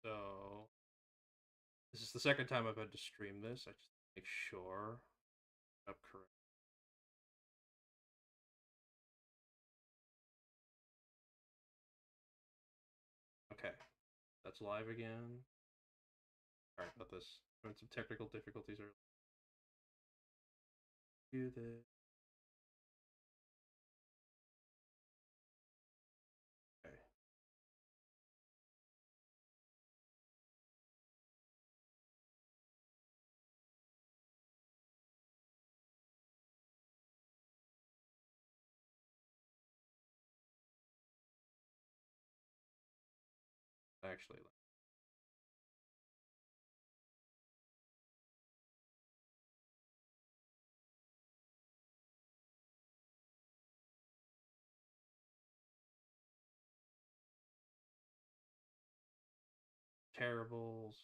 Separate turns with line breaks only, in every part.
So this is the second time I've had to stream this. I just make sure I'm correct. Okay, that's live again. Sorry about this. Having some technical difficulties earlier. Do this. Okay. Actually, terribles.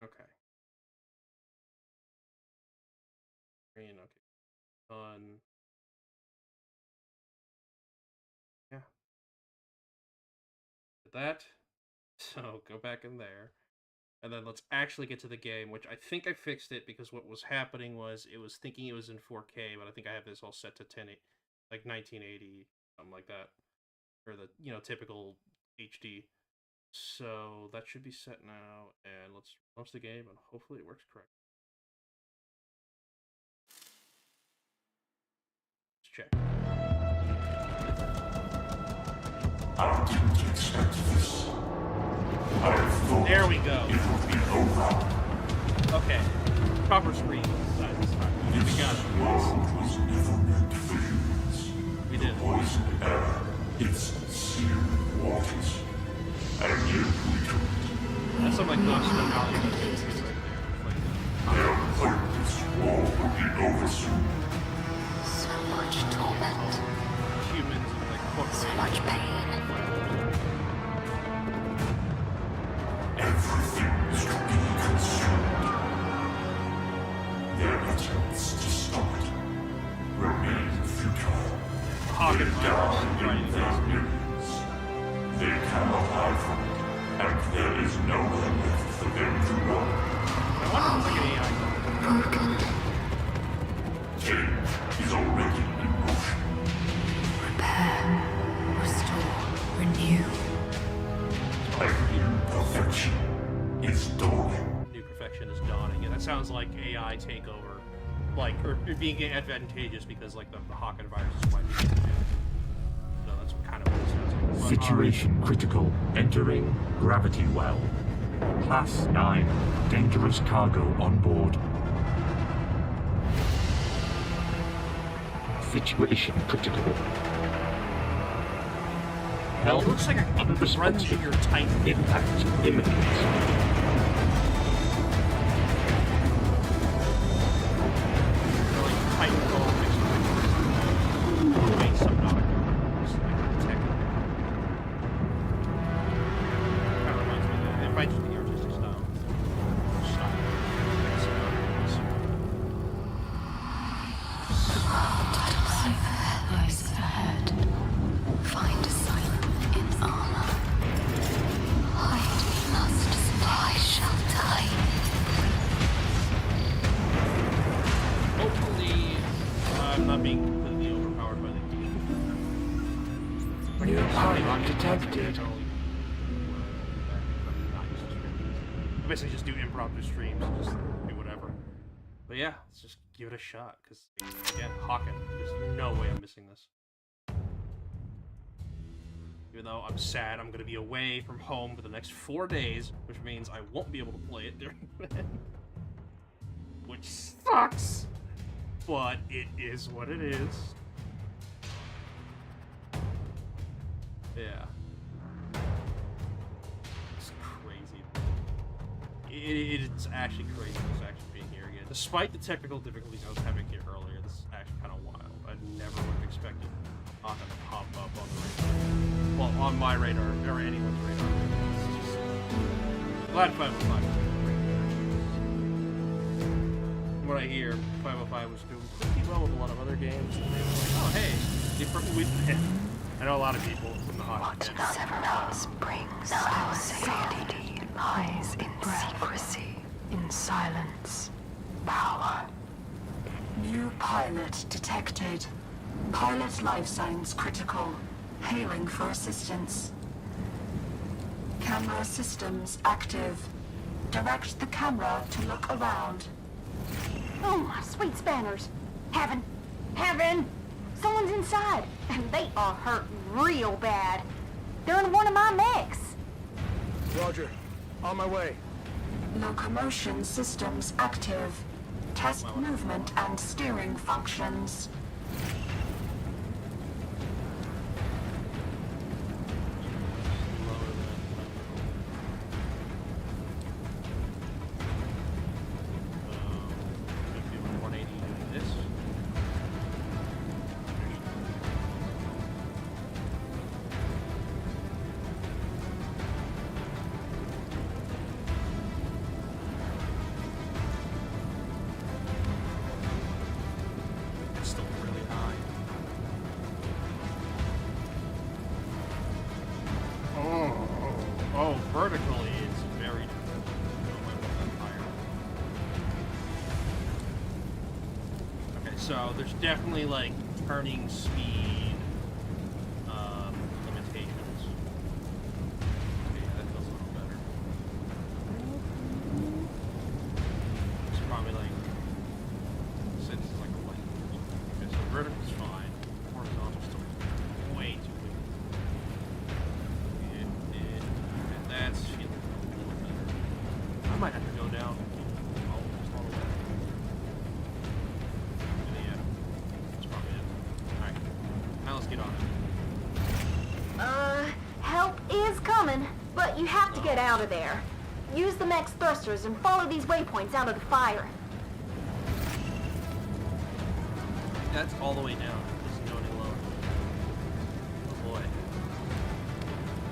Okay. Green, okay. Done. Yeah. Did that. So go back in there. And then let's actually get to the game, which I think I fixed it because what was happening was it was thinking it was in 4K, but I think I have this all set to 10, like 1980, something like that, or the typical HD. So that should be set now, and let's launch the game, and hopefully it works correct. Let's check.
I didn't expect this. I thought
there we go.
It would be over.
Okay. Proper screen side this time. We got it.
This world was never meant for humans.
We did.
The poisoned air, its seared waters. And yet we took it.
That's something like Ghost of Hollywood right there.
Their pointless war would be over soon.
So much torment.
Humans like
So much pain.
Everything is to be consumed. Their attempts to stop it remain futile.
Hawken
They die in
virus.
their millions. They cannot hide from it, and there is nowhere left for them to run.
I wonder if it's like an AI.
Broken.
Change is already in motion.
Repair. Restore. Renew.
And imperfection is dawning.
New perfection is dawning, and that sounds like AI takeover, like or being advantageous because like the Hawken virus is quite easy to do. So that's kind of what it sounds like.
Situation critical. Entering gravity well. Class 9. Dangerous cargo on board. Situation critical.
It looks like it runs in your tight.
Impact imminent.
Lies ahead. Find asylum in armor. Hide we must, so I shall die.
Hopefully, I'm not being completely overpowered by the game.
New pilot detected.
I basically just do impromptu streams and just do whatever. But yeah, let's just give it a shot, because, again, Hawken, there's no way I'm missing this. Even though I'm sad I'm going to be away from home for the next 4 days, which means I won't be able to play it during then. Which sucks! But it is what it is. Yeah. It's crazy. It's actually crazy this actually being here again. Despite the technical difficulties I was having here earlier, this is actually kind of wild. I never would have expected Hawken to pop up on the radar. Well, on my radar, or anyone's radar. It's just... Glad 505 was From what I hear, 505 was doing pretty well with a lot of other games. And they were like, oh hey, I know a lot of people from the Hawken
What
fans.
Severus brings no safety lies in secrecy, in silence, power.
New pilot detected. Pilot life signs critical. Hailing for assistance. Camera systems active. Direct the camera to look around.
Oh, my sweet spanners. Heaven. Heaven! Someone's inside, and they are hurt real bad. They're in one of my mechs.
Roger. On my way.
Locomotion systems active. Test movement and steering functions.
Oh, vertically it's very difficult. Okay, so there's definitely like turning speed limitations. Okay, yeah, that feels a little better. It's probably like since it's like a light. Okay, so vertical's fine. Horizontal's still way too weak. That's feeling a little better. I might have to go down almost all the way. Yeah, that's probably it. Alright, now let's get on it.
Help is coming, but you have to get out of there. Use the mech's thrusters and follow these waypoints out of the fire.
That's all the way down. It doesn't go any lower. Oh boy.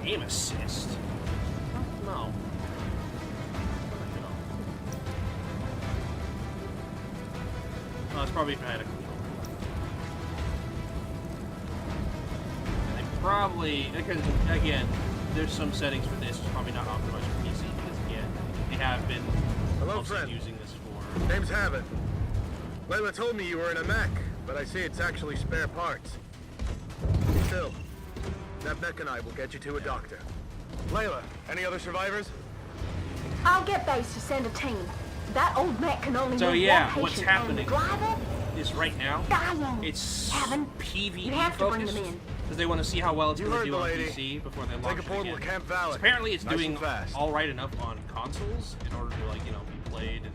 Aim assist. No. Oh, it's probably if I had a controller. And they probably, because again, there's some settings for this. It's probably not optimized for PC because again, they have been
Hello,
mostly
friend.
using this for.
Name's Hawken. Layla told me you were in a mech, but I see it's actually spare parts. Still, that mech and I will get you to a doctor. Layla, any other survivors?
I'll get base to send a team. That old mech can only
So
move
yeah,
one
what's
patient,
happening
and the driver
is right now
dying.
it's
Heaven,
PvE
you have to bring
focused
them in.
because they want to see how well it's
You
going to
heard
do
the
on
lady.
PC before they launch
Take a
it
portal
again.
to Camp Valley.
Apparently, it's
Nice
doing
and fast.
all right enough on consoles in order to like be played and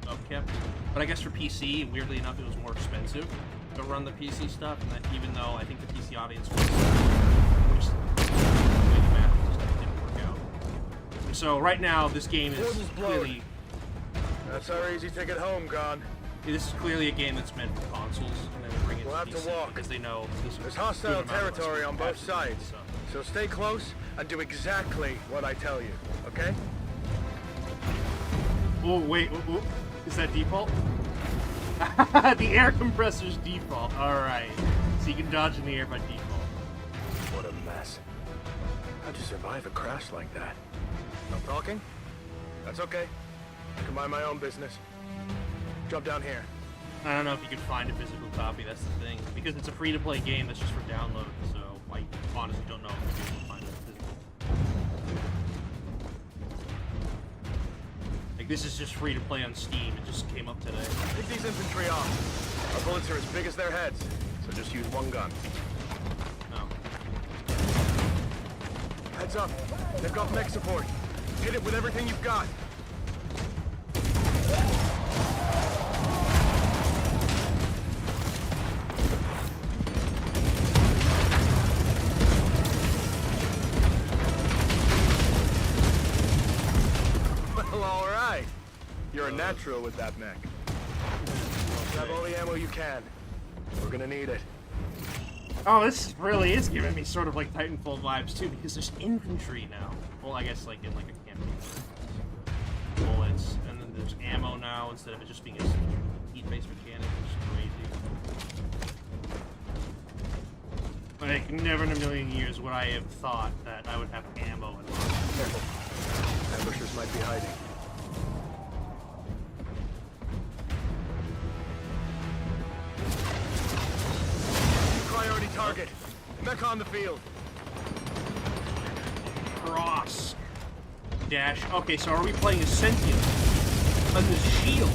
upkept. But I guess for PC, weirdly enough, it was more expensive to run the PC stuff. And that even though I think the PC audience was, which the math just didn't work out. And so right now, this game is
Portal's blown.
clearly.
That's our easy ticket home, gone.
This is clearly a game that's meant for consoles, and then they bring it
We'll
to
have to
PC
walk.
because they know
There's hostile
good amount of us
territory
will
on both
patch it,
sides. So stay close and do exactly what I tell you, okay?
Oh wait, is that default? The air compressor's default. All right, so you can dodge in the air by default.
What a mess. How'd you survive a crash like that? No talking? That's okay. I can mind my own business. Jump down here.
I don't know if you can find a physical copy. That's the thing, because it's a free-to-play game that's just for download. So I honestly don't know if you can find it physical. Like this is just free to play on Steam. It just came up today.
Take these infantry off. Our bullets are as big as their heads, so just use one gun.
No.
Heads up. They've got mech support. Hit it with everything you've got. Well, all right. You're a natural with that mech. Grab all the ammo you can. We're gonna need it.
Oh, this really is giving me sort of like Titanfall vibes too, because there's infantry now. Well, I guess like in like a campaign. Bullets, and then there's ammo now instead of it just being a heat-based mechanic, which is crazy. Like, never in a million years would I have thought that I would have ammo and
Careful. Ambushers might be hiding. Priority target. Mech on the field.
cross. Dash. Okay, so are we playing a sentient? On the shield.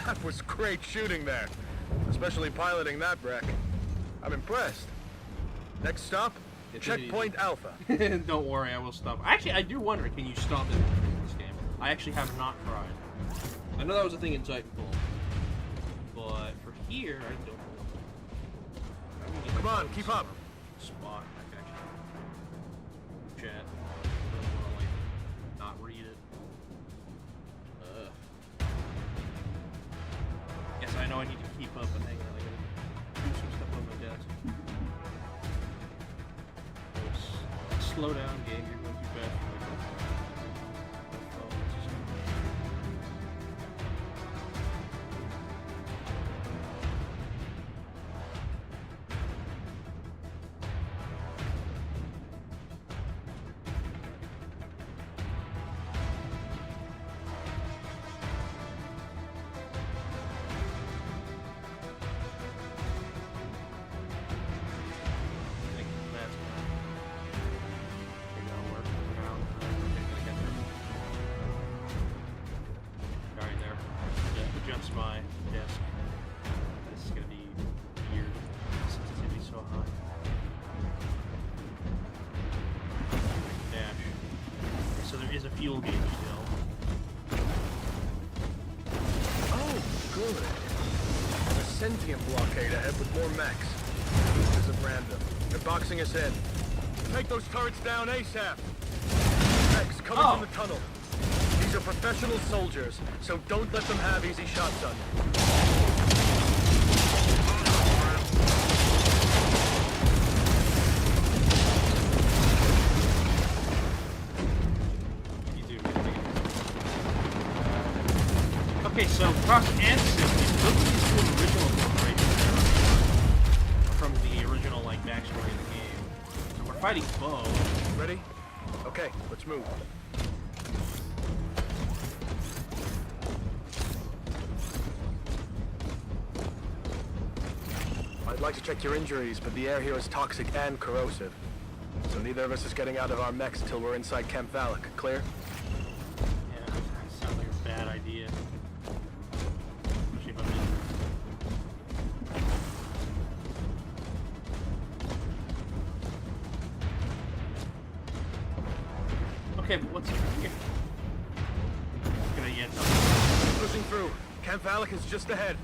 That was great shooting there. Especially piloting that wreck. I'm impressed. Next stop, Checkpoint Alpha.
Don't worry, I will stop. Actually, I do wonder, can you stop in this game? I actually have not tried. I know that was a thing in Titanfall. But for here, I don't know.
Come on, keep up.
Spot, actually. Chat. I don't want to, like, not read it. Yes, I know I need to keep up and hang on. I gotta do some stuff on my desk. Slow down, game. You're going too fast for my phone. Adjust my desk. This is gonna be weird. Sensitivity so high. Dash. So there is a fuel gauge still.
Oh, good. A sentient blockade ahead with more mechs. This is random. They're boxing us in. Take those turrets down ASAP. Mechs coming from the tunnel. These are professional soldiers, so don't let them have easy shots on you.
Okay, so Cross and Symphony, those are these two original corporations from the original, like, backstory of the game. So we're fighting Bo.
Ready? Okay, let's move. I'd like to check your injuries, but the air here is toxic and corrosive. So neither of us is getting out of our mechs until we're inside Camp Valak. Clear?
Yeah, that sounds like a bad idea. Especially if I'm in. Okay, but what's here? It's gonna get something.
Pushing through. Camp Valak is just ahead.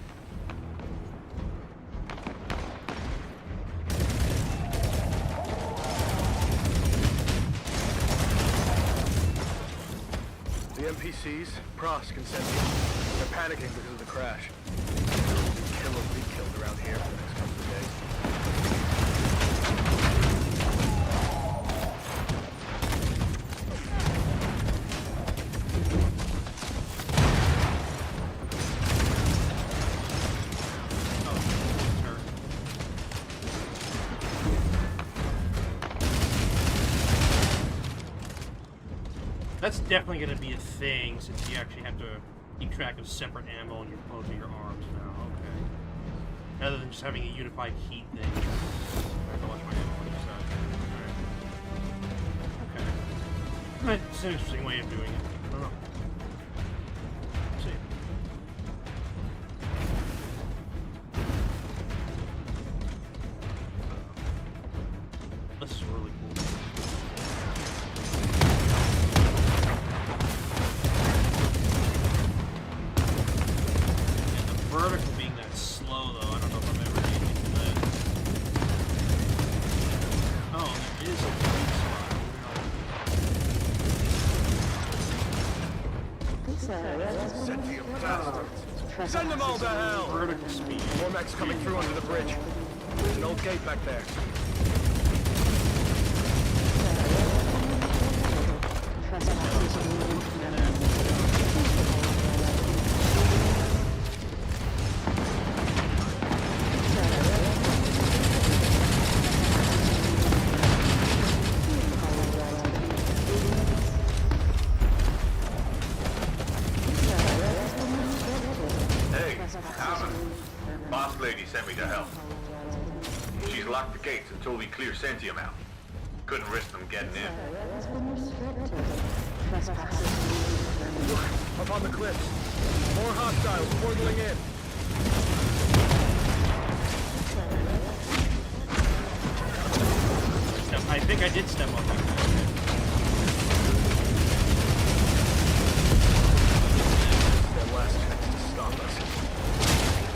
The NPCs, Prosk and Sentient, they're panicking because of the crash. Kill or be killed around here for the next couple of days.
That's definitely going to be a thing, since you actually have to keep track of separate ammo in both of your arms now. Okay. Rather than just having a unified heat thing. I have to watch my ammo on each side. Okay. Okay. It's an interesting way of doing it. I don't know. Let's see. This is really cool. Vertical being that slow, though, I don't know if I've ever been into that. Oh, there is a weak spot.
Sentient bastards! Send them all to hell!
Vertical speed.
More mechs coming through under the bridge. There's an old gate back there.
Boss lady sent me to help. She's locked the gates until we clear Centium out. Couldn't risk them getting in.
Up on the cliffs. More hostiles portaling in.
I think I did step on that.
Their last chance to stop us.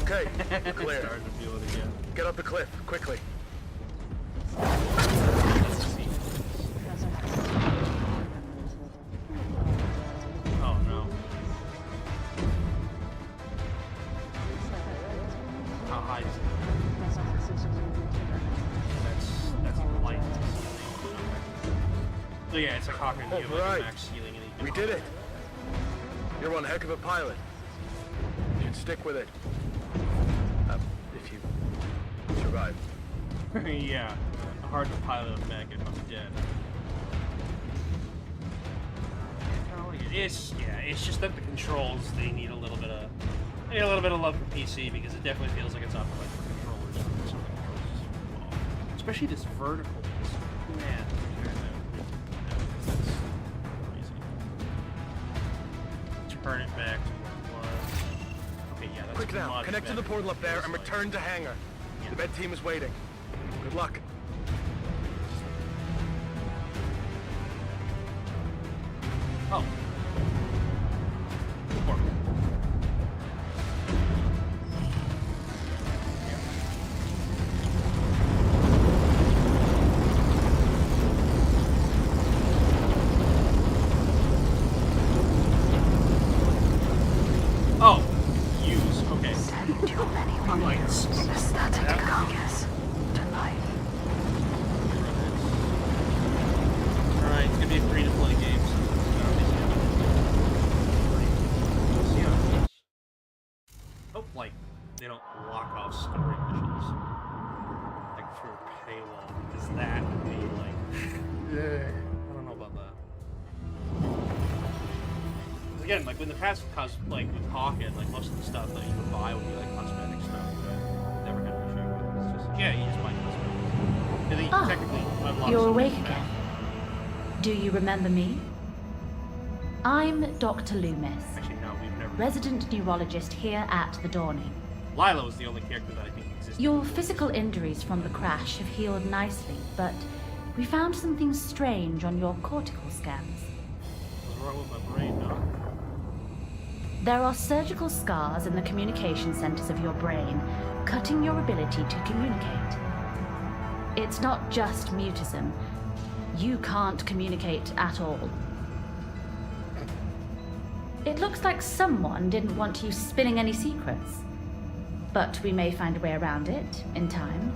Okay, clear.
Started to feel it again.
Get up the cliff, quickly.
Oh no. How high is it? That's light. So yeah, it's like Hawken. You have like
Right.
a max ceiling and you can
We did it. You're one heck of a pilot. You should stick with it. If you survive.
Yeah, hard to pilot a mech if I'm dead. It's just that the controls they need a little bit of love for PC because it definitely feels like it's optimized for controllers. Some of the controls just well, especially this vertical. Man, that's crazy. Turn it back to what it was. Okay, yeah, that's
Quick now,
much
connect to the
better.
portal up there and
Feels like-
return to hangar.
Yeah.
The med team is waiting. Good luck.
Oh. Portal. Oh, use. Okay.
Send your many
I'm like,
wonders, aesthetic compass to life.
Alright, it's gonna be a free to play game. So we'll see how it goes. Hope like they don't lock off story missions like through a paywall because that would be like I don't know about that. Again, like when the past like with Hawken, like most of the stuff that you would buy would be like cosmetic stuff that never had an issue with. It's just yeah, you just buy cosmetics. And then
Ah,
technically unlock
You're
some
awake
of the
again. Do you remember me? I'm Dr. Loomis,
Actually, no, we've never.
resident neurologist here at the Dawning.
Lila was the only character that I think existed.
Your physical injuries from the crash have healed nicely, but we found something strange on your cortical scans.
What's wrong with my brain, Doc?
There are surgical scars in the communication centers of your brain, cutting your ability to communicate. It's not just mutism. You can't communicate at all. It looks like someone didn't want you spinning any secrets. But we may find a way around it in time.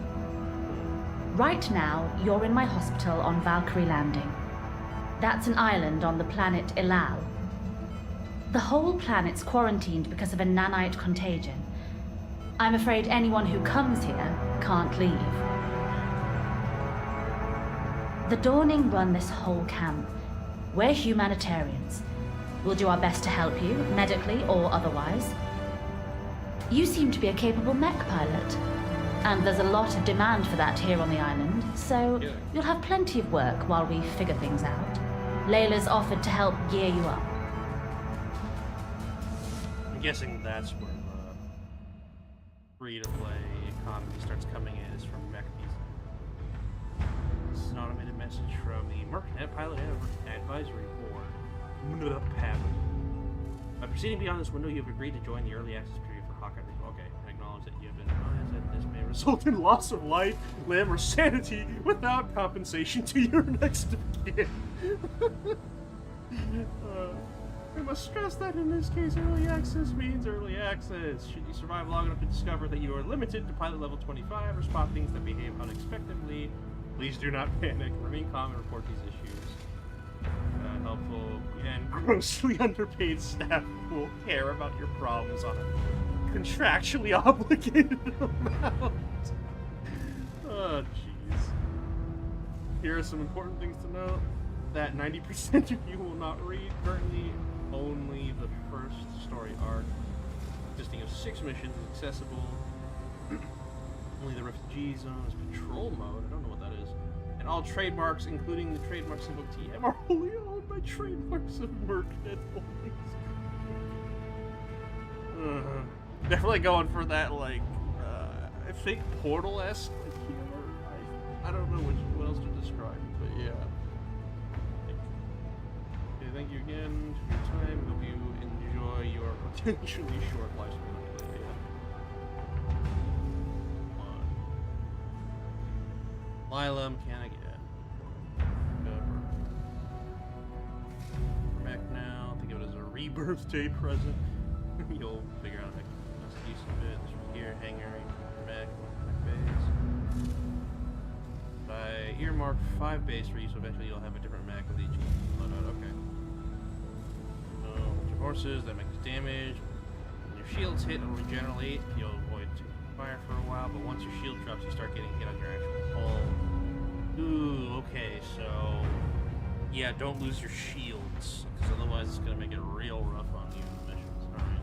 Right now, you're in my hospital on Valkyrie Landing. That's an island on the planet Ilal. The whole planet's quarantined because of a nanite contagion. I'm afraid anyone who comes here can't leave. The Dawning run this whole camp. We're humanitarians. We'll do our best to help you, medically or otherwise. You seem to be a capable mech pilot, and there's a lot of demand for that here on the island, so
Yeah.
you'll have plenty of work while we figure things out. Layla's offered to help gear you up.
I'm guessing that's where the free-to-play economy starts coming in, is from mech pieces. This is an automated message from the Mercnet Pilot Advisory Board. By proceeding beyond this window, you have agreed to join the early access period for Hawkeye. Okay, I acknowledge that you have been advised that this may result in loss of life, limb, or sanity without compensation to your next of kin. We must stress that in this case, early access means early access. Should you survive long enough to discover that you are limited to pilot level 25 or spot things that behave unexpectedly, please do not panic. Remain calm and report these issues. Helpful and grossly underpaid staff who will care about your problems on a contractually obligated amount. Here are some important things to note. That 90% of you will not read. Currently, only the first story arc, consisting of 6 missions, is accessible. Only the refugee zone is patrol mode. I don't know what that is. And all trademarks, including the trademark symbol TM, are wholly owned by trademarks of Mercnet Holdings. Definitely going for that, like, I think Portal-esque, like, humor. I don't know what else to describe, but yeah. Okay, thank you again for your time. Hope you enjoy your potentially short lifespan. Lila mechanic again. We're back now. Think of it as a rebirthday present. You'll figure out how to make best use of it. This from here, hangar, back base. By earmark 5 base for use, eventually you'll have a different Mac with each loadout. Okay. So, your horses that makes damage. When your shields hit, it'll regenerate. You'll avoid fire for a while, but once your shield drops, you start getting hit on your actual hull. Ooh, okay, so yeah, don't lose your shields, because otherwise it's gonna make it real rough on you in the missions. Alright.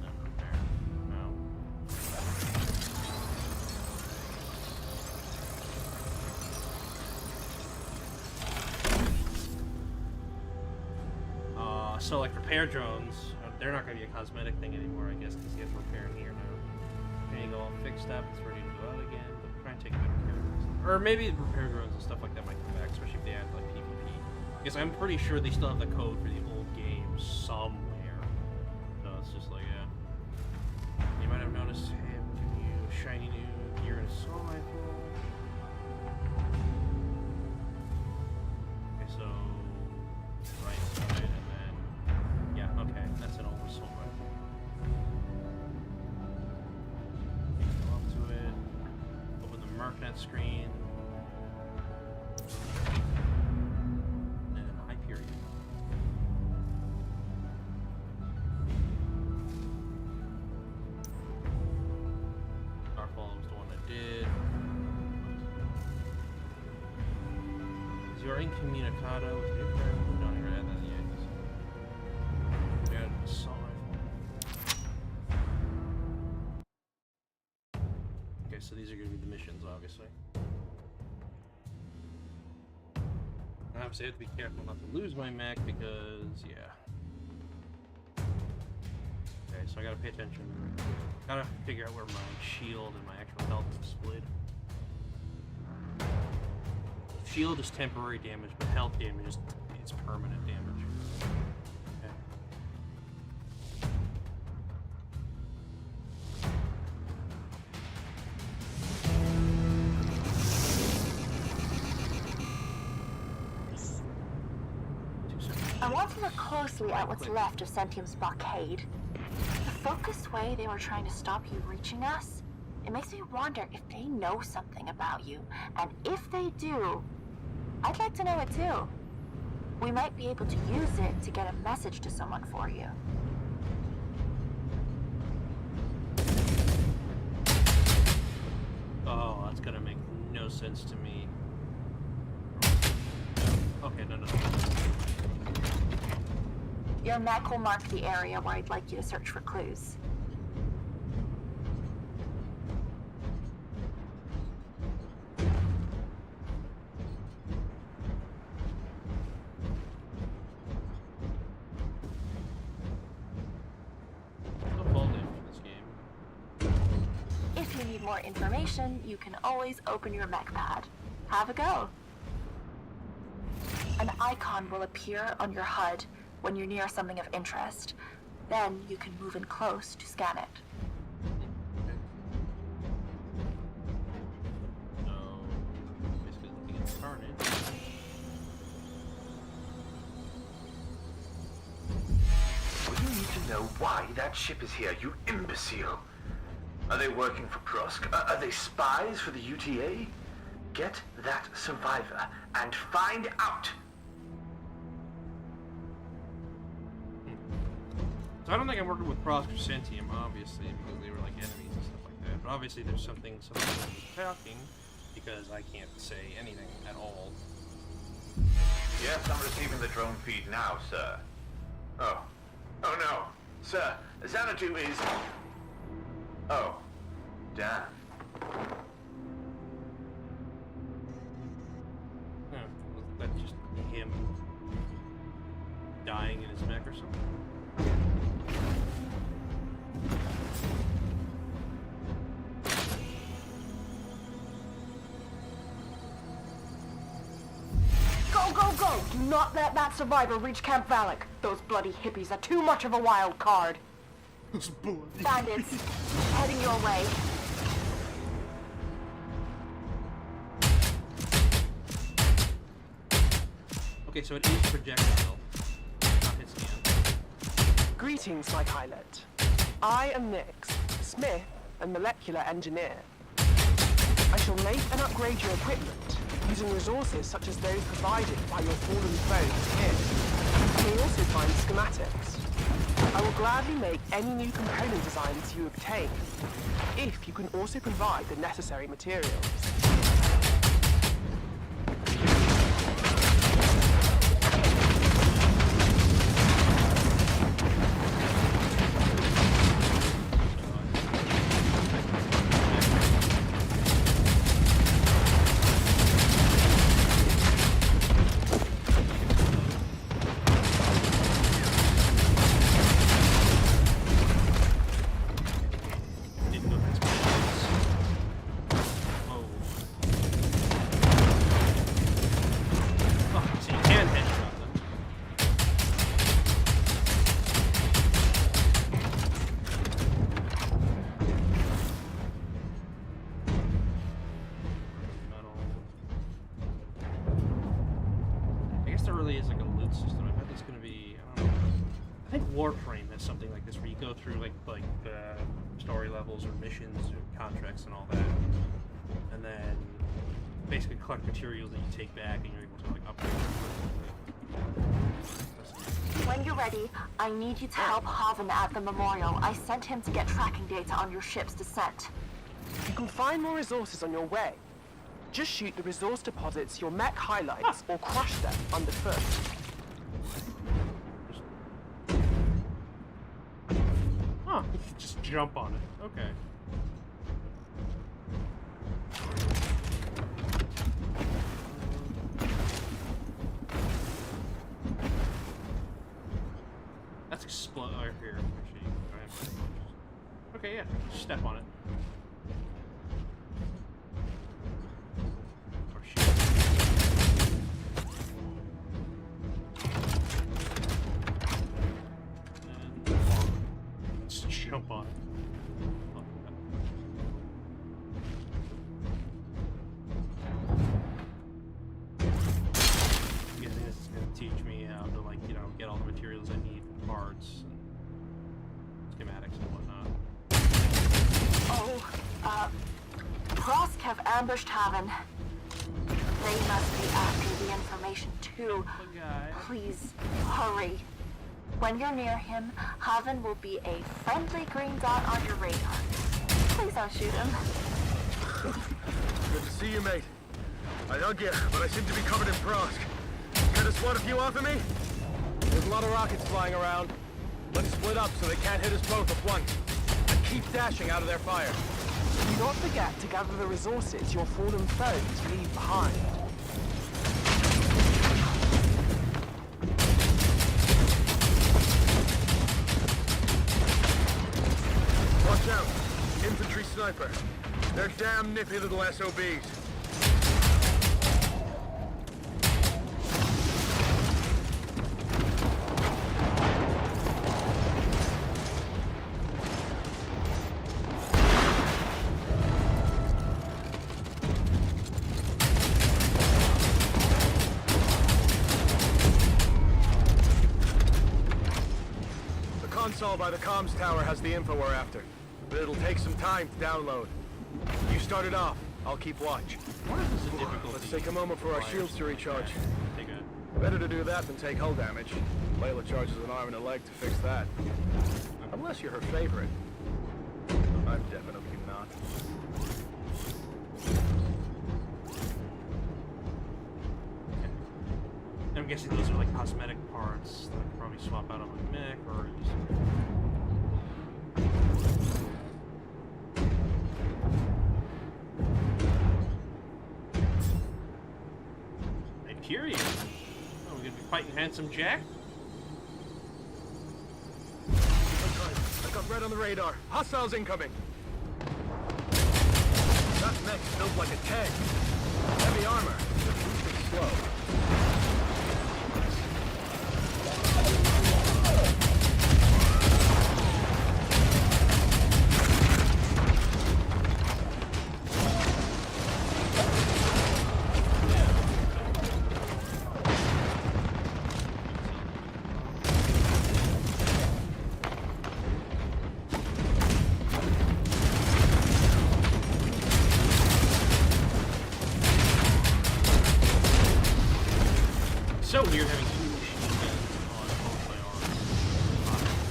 No repair. No. So like repair drones, they're not gonna be a cosmetic thing anymore, I guess, because you have to repair in here now. There you go, all fixed up, it's ready to go out again, but try and take better care of it. Or maybe repair drones and stuff like that might come back, especially if they add like PvP. Because I'm pretty sure they still have the code for the old game somewhere. So it's just like, yeah. You might have noticed, hey, I'm giving you a shiny new gear and assault rifle. Okay, so right side and then yeah, okay, that's an old assault rifle. Go up to it. Open the Mercnet screen. And Hyperion. Starfall was the one that did. Is you are incommunicado with your friend? Don't even add that yet. We got an assault rifle. Okay, so these are going to be the missions, obviously. Obviously, I have to be careful not to lose my Mac because, yeah. Okay, so I gotta pay attention. Gotta figure out where my shield and my actual health is displayed. Shield is temporary damage, but health damage is it's permanent damage. Okay.
I want to look closely at what's left of Sentium's blockade. The focused way they were trying to stop you reaching us, it makes me wonder if they know something about you. And if they do, I'd like to know it too. We might be able to use it to get a message to someone for you.
Oh, that's gonna make no sense to me. Okay, no.
Your mech will mark the area where I'd like you to search for clues. If you need more information, you can always open your mech pad. Have a go. An icon will appear on your HUD when you're near something of interest. Then you can move in close to scan it.
So, basically looking at the carnage.
We need to know why that ship is here, you imbecile. Are they working for Prosk? Are they spies for the UTA? Get that survivor and find out.
So I don't think I'm working with Prosk or Sentium, obviously, because they were like enemies and stuff like that. But obviously there's something with Hawken. because I can't say anything at all.
Yes, I'm receiving the drone feed now, sir. Oh. Oh no. Sir, Xanadu is... Oh. Damn.
Huh, was that just him dying in his mech or something?
Go, go, go! Do not let that survivor reach Camp Valak. Those bloody hippies are too much of a wild card.
Bandits, heading your way.
Okay, so it is projectile, not his hand.
Greetings, my pilot. I am Nix, Smith and molecular engineer. I shall make and upgrade your equipment using resources such as those provided by your fallen foes here. You may also find schematics. I will gladly make any new component designs you obtain, if you can also provide the necessary materials.
Didn't know that's what it was. Whoa. Oh, so you can headshot them. Metal. I guess there really is like a loot system. I bet there's gonna be, I don't know. I think Warframe has something like this where you go through like story levels or missions or contracts and all that, and then basically collect materials that you take back and you're able to like upgrade.
When you're ready, I need you to help Hawken at the memorial. I sent him to get tracking data on your ship's descent.
You can find more resources on your way. Just shoot the resource deposits your mech highlights or crush them underfoot.
Huh, you can just jump on it. Okay. That's explode right here. Actually, okay, yeah. Just step on it. Or shoot. And let's jump on it. I'm guessing this is going to teach me how to, like, you know, get all the materials I need, parts, and schematics and whatnot.
Prosk have ambushed Haven. They must be after the information too. Please, hurry. When you're near him, Haven will be a friendly green dot on your radar. Please don't shoot him.
Good to see you, mate. I hug you, but I seem to be covered in frost. Care to swat a few off of me? There's a lot of rockets flying around. Let's split up so they can't hit us both at once. And keep dashing out of their fire.
Do not forget to gather the resources your fallen foes leave behind.
Watch out. Infantry sniper. They're damn nippy little SOBs. Console by the comms tower has the info we're after, but it'll take some time to download. You start it off. I'll keep watch.
What is the difficulty?
Let's take a moment for our shields to recharge.
Take a...
Better to do that than take hull damage. Layla charges an arm and a leg to fix that. Unless you're her favorite. I'm definitely not.
guessing those are like cosmetic parts that I could probably swap out on my mech or just... I'm curious. Oh, we're gonna be fighting Handsome Jack?
I got red on the radar. Hostiles incoming. That mech's built like a tank. Heavy armor. But moving slow.
So weird having two machine guns on both my arms.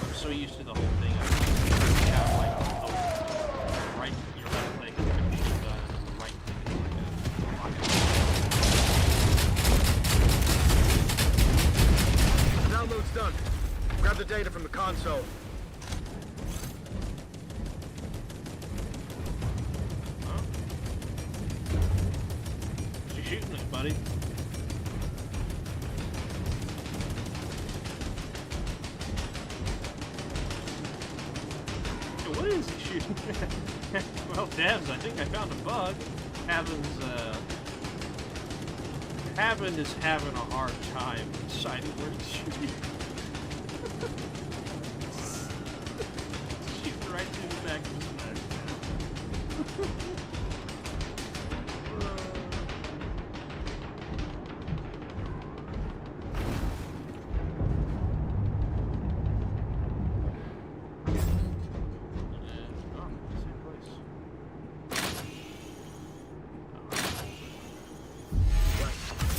I'm so used to the whole thing of you have like your left leg is like a machine gun and the right leg is like a rocket.
The download's done. Grab the data from the console.
Huh? What you shooting at, buddy? What is he shooting? Well, Devs, I think I found a bug. Haven is having a hard time deciding where he's shooting. Shooting right through the back of his neck.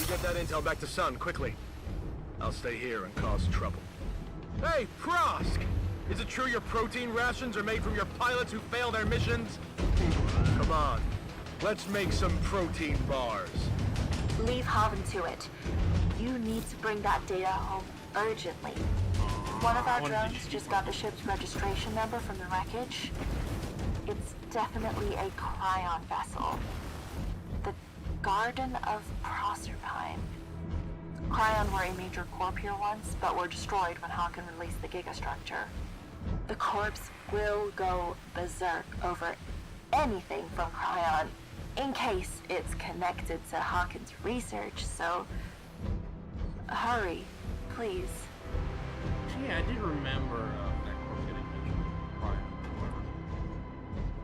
Get that intel back to Sun, quickly. I'll stay here and cause trouble. Hey, Prosk! Is it true your protein rations are made from your pilots who fail their missions? Come on, let's make some protein bars.
Leave Haven to it. You need to bring that data home urgently. One of our drones just got the ship's registration number from the wreckage. It's definitely a Cryon vessel. The Garden of Proserpine. Cryon were a major corp here once, but were destroyed when Hawken released the gigastructure. The corps will go berserk over anything from Cryon, in case it's connected to Hawken's research, so hurry, please.
Yeah, I did remember that corp getting mentioned prior, however.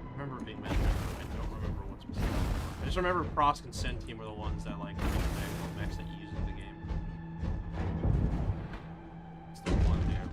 I remember it being mentioned, I don't remember what specifically. I just remember Prosk and Centium were the ones that like the actual mechs that you use in the game. It's the one there.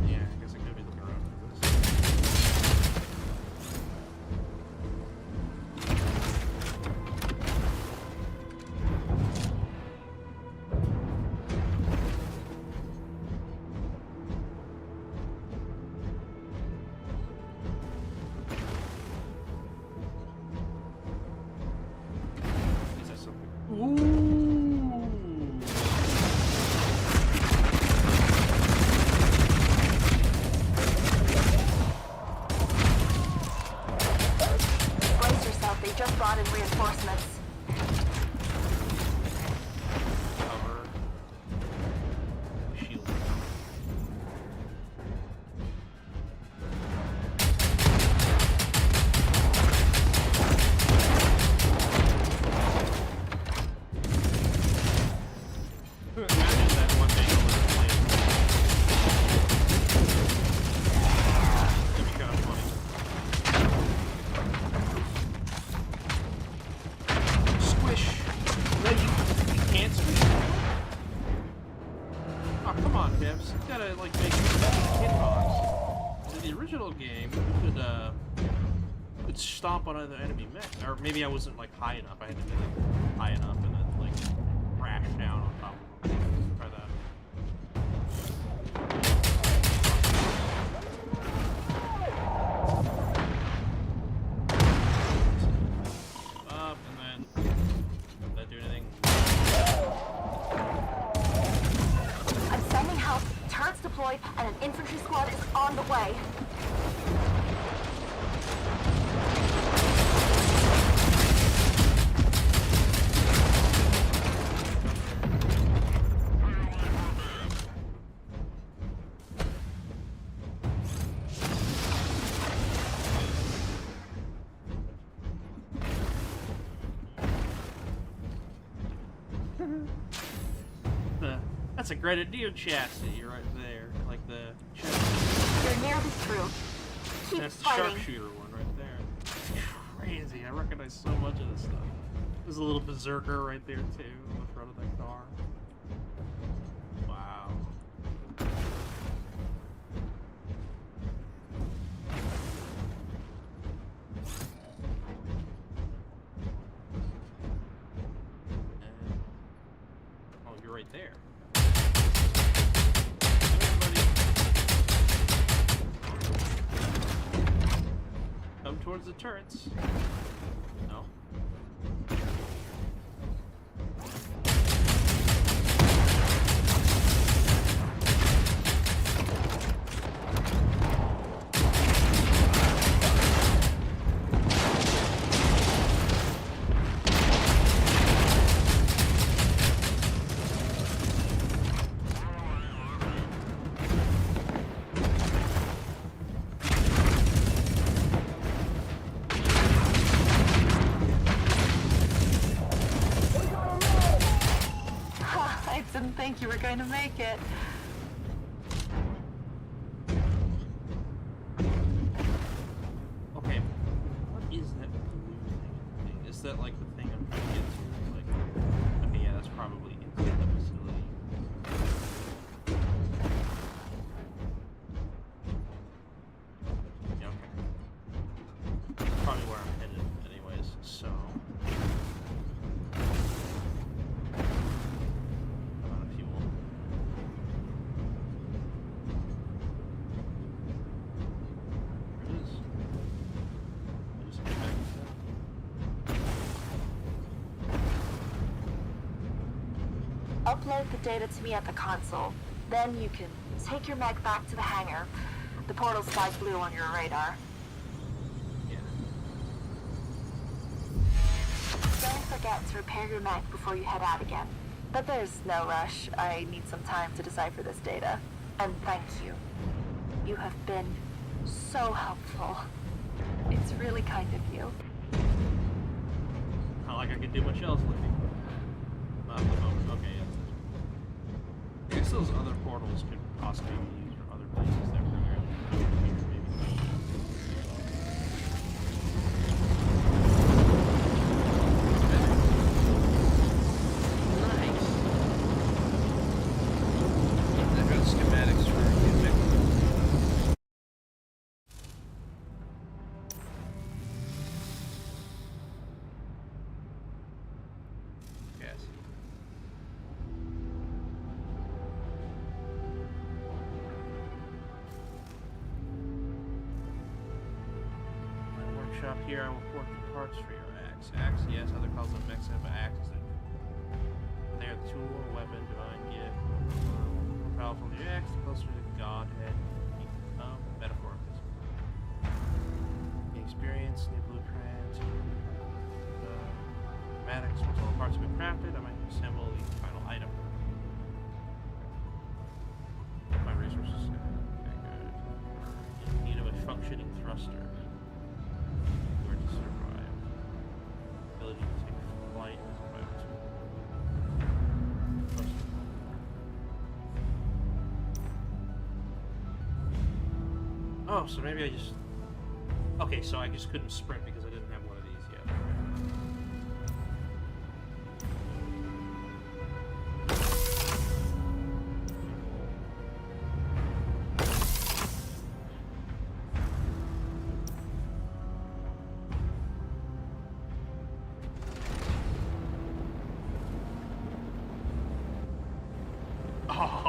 Yeah, I guess I could be looking around for this. Is that something? Ooh.
Brace yourself, they just brought in reinforcements.
Cover. Shield. Imagine that one day you were playing. That'd be kind of funny. Squish! No, you can't squish. Oh, come on, Devs. You gotta, like, make hitbox. In the original game, you could, could stomp on other enemy mech. Or maybe I wasn't like high enough. I had to be like high enough and then like crash down on top of them. Try that. Up and then did that do anything?
I'm sending help. Turrets deployed, and an infantry squad is on the way.
That's a grenadier chassis right there, like the.
You're nearly through. Keep
That's the
fighting.
sharpshooter one right there. It's crazy. I recognize so much of this stuff. There's a little berserker right there too in the front of that car. Wow. Oh, you're right there. Come towards the turrets. No.
I didn't think you were going to make it.
Okay. What is that blue thing? Is that like the thing I'm trying to get to? Like, okay, yeah, that's probably into the facility. Yeah, okay. Probably where I'm headed, anyways. So.
Upload the data to me at the console. Then you can take your mech back to the hangar. The portal spikes blue on your radar.
Yeah.
Don't forget to repair your mech before you head out again. But there's no rush. I need some time to decipher this data. And thank you. You have been so helpful. It's really kind of you.
Not like I could do much else with you. Not at the moment. Okay, yeah. I guess those other portals could possibly be used for other places that were there. Maybe. Nice. I've got schematics for music. Yes. My workshop here, I will work the parts for your axe. Axe, yes, other calls of mechs have axes. They are the tool, weapon, divine gift. The more powerful the axe, the closer to the godhead you become. Metaphor. The experience, new blueprints, schematics. Once all the parts have been crafted, I might assemble the final item. My resources. Okay, good. In need of a functioning thruster. Where to survive. Ability to take flight as a weapon. Thruster. Oh, so maybe I just. Okay, so I just couldn't sprint because I didn't have one of these yet.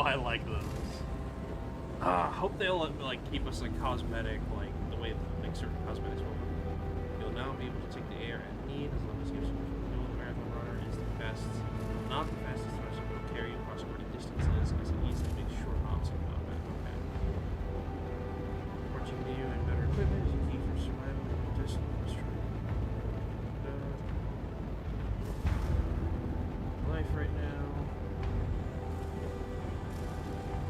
I like those. Hope they'll like keep us like cosmetic, like the way like certain cosmetics will. You'll now be able to take the air at need as long as you know the marathon runner is the fastest, not the fastest person who will carry you across great distances as it easily makes short hops in combat. Okay. Fortune new and better equipment is a key for survival and intestinal life right now.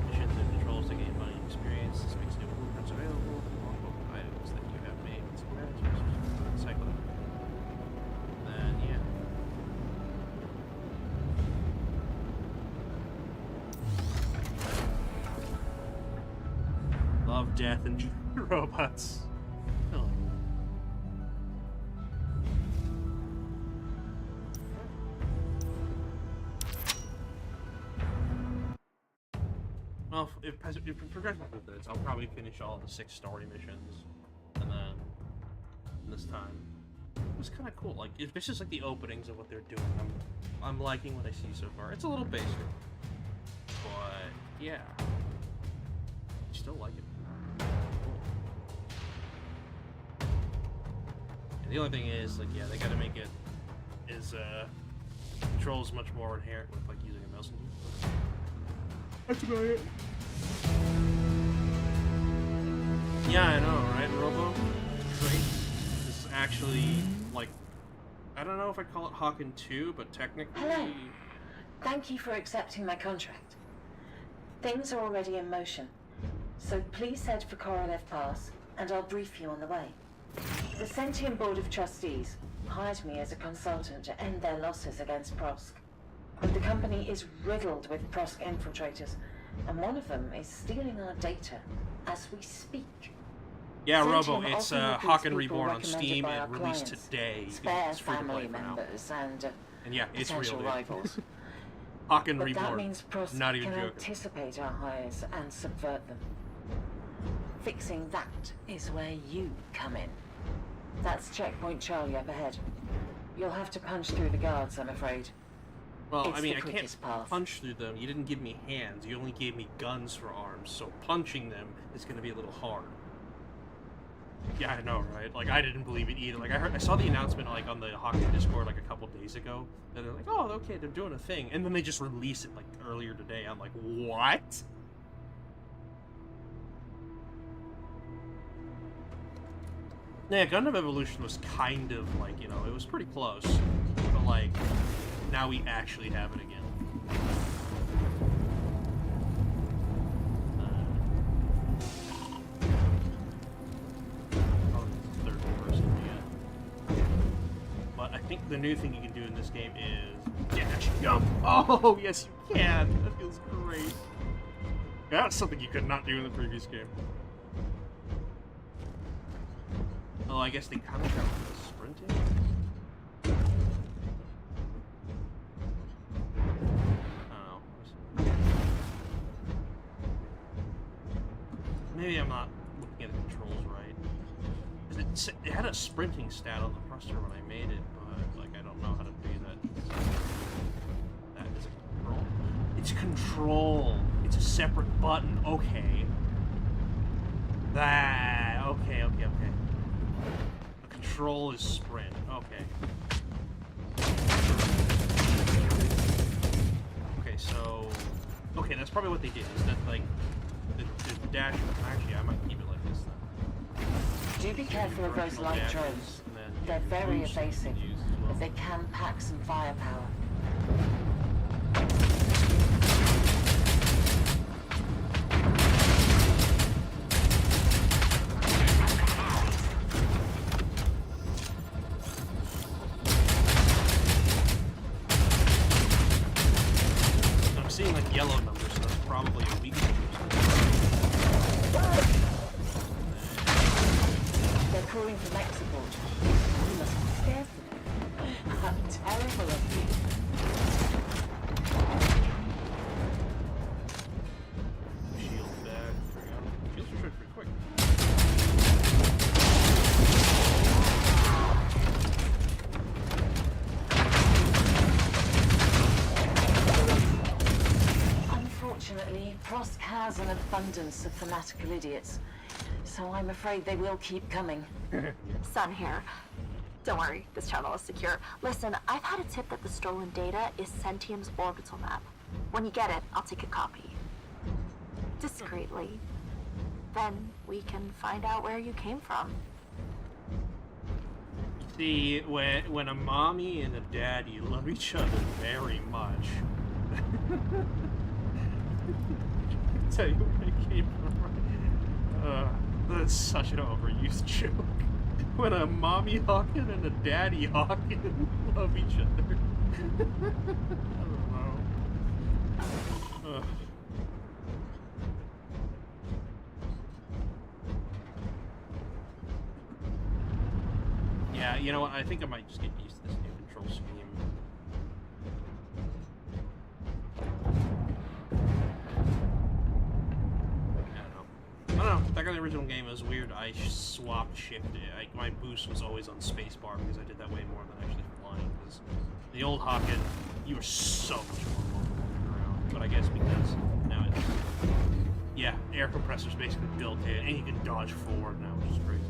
Missions and controls to gain money and experience. This makes new blueprints available along with items that you have made. Cycle. Then yeah. Love, death, and robots. Oh. Well, if progression with this, I'll probably finish all the 6 story missions, and then this time it was kind of cool. Like, it's just like the openings of what they're doing. I'm liking what I see so far. It's a little basic, but yeah, I still like it. And the only thing is, like, yeah, they got to make it controls much more inherent with like using a mouse and keyboard. That's about it. Yeah, I know, right, Robo? Great. This is actually, like, I don't know if I'd call it Hawken 2, but technically...
Hello. Thank you for accepting my contract. Things are already in motion, so please head for Korolev Pass, and I'll brief you on the way. The Sentient Board of Trustees hired me as a consultant to end their losses against Prosk. The company is riddled with Prosk infiltrators, and one of them is stealing our data as we speak.
Yeah,
Sentient
Robo, it's
often recruits
Hawken
people
Reborn on
recommended
Steam.
by
It
our
released
clients,
today.
spare
It's free to play
family
for now.
members
And yeah, it's
potential
real.
rivals.
Hawken
But
Reborn.
that means Prosk
Not even
can
joking.
anticipate our hires and subvert them. Fixing that is where you come in. That's Checkpoint Charlie up ahead. You'll have to punch through the guards, I'm afraid.
Well,
It's
I mean,
the
I can't
quickest path.
punch through them. You didn't give me hands. You only gave me guns for arms. So punching them is going to be a little hard. Yeah, I know, right? Like, I didn't believe it either. Like, I saw the announcement, like, on the Hawken Discord, like, a couple days ago. And they're like, oh, okay, they're doing a thing. And then they just release it, like, earlier today. I'm like, what? Yeah, Gundam Evolution was kind of, like, you know, it was pretty close. But, like, now we actually have it again. Third person, yeah. But I think the new thing you can do in this game is dash jump. Oh, yes, you can. That feels great. That's something you could not do in the previous game. Oh, I guess they kind of got the sprinting. I don't know. Maybe I'm not looking at the controls right. 'Cause it had a sprinting stat on the thruster when I made it, but like I don't know how to do that. That is a control. It's control. It's a separate button. Okay. That. Okay. The control is sprint. Okay. Okay, so. Okay, that's probably what they did. Is that like the dash? Actually, I might keep it like this then.
Do be careful of those light drones. They're very evasive, but they can pack some firepower.
I'm seeing like yellow numbers, so that's probably a weak number.
They're calling from export. You must be careful. I'm terrible at these.
Shield back. There we go. Shields are short pretty quick.
Unfortunately, abundance of fanatical idiots, so I'm afraid they will keep coming.
Sun here. Don't worry, this channel is secure. Listen, I've had a tip that the stolen data is Sentium's orbital map. When you get it, I'll take a copy. Discreetly. Then we can find out where you came from.
See, when a mommy and a daddy love each other very much. Tell you where I came from. That's such an overused joke. When a mommy Hawken and a daddy Hawken love each other. I don't know. Yeah, you know what? I think I might just get used to this new control scheme. I don't know. Back on the original game, it was weird. I swapped shifted. My boost was always on spacebar because I did that way more than actually flying. Because the old Hawken, you were so much more mobile on the ground. But I guess because now it's... Yeah, air compressor's basically built in, and you can dodge forward now, which is crazy.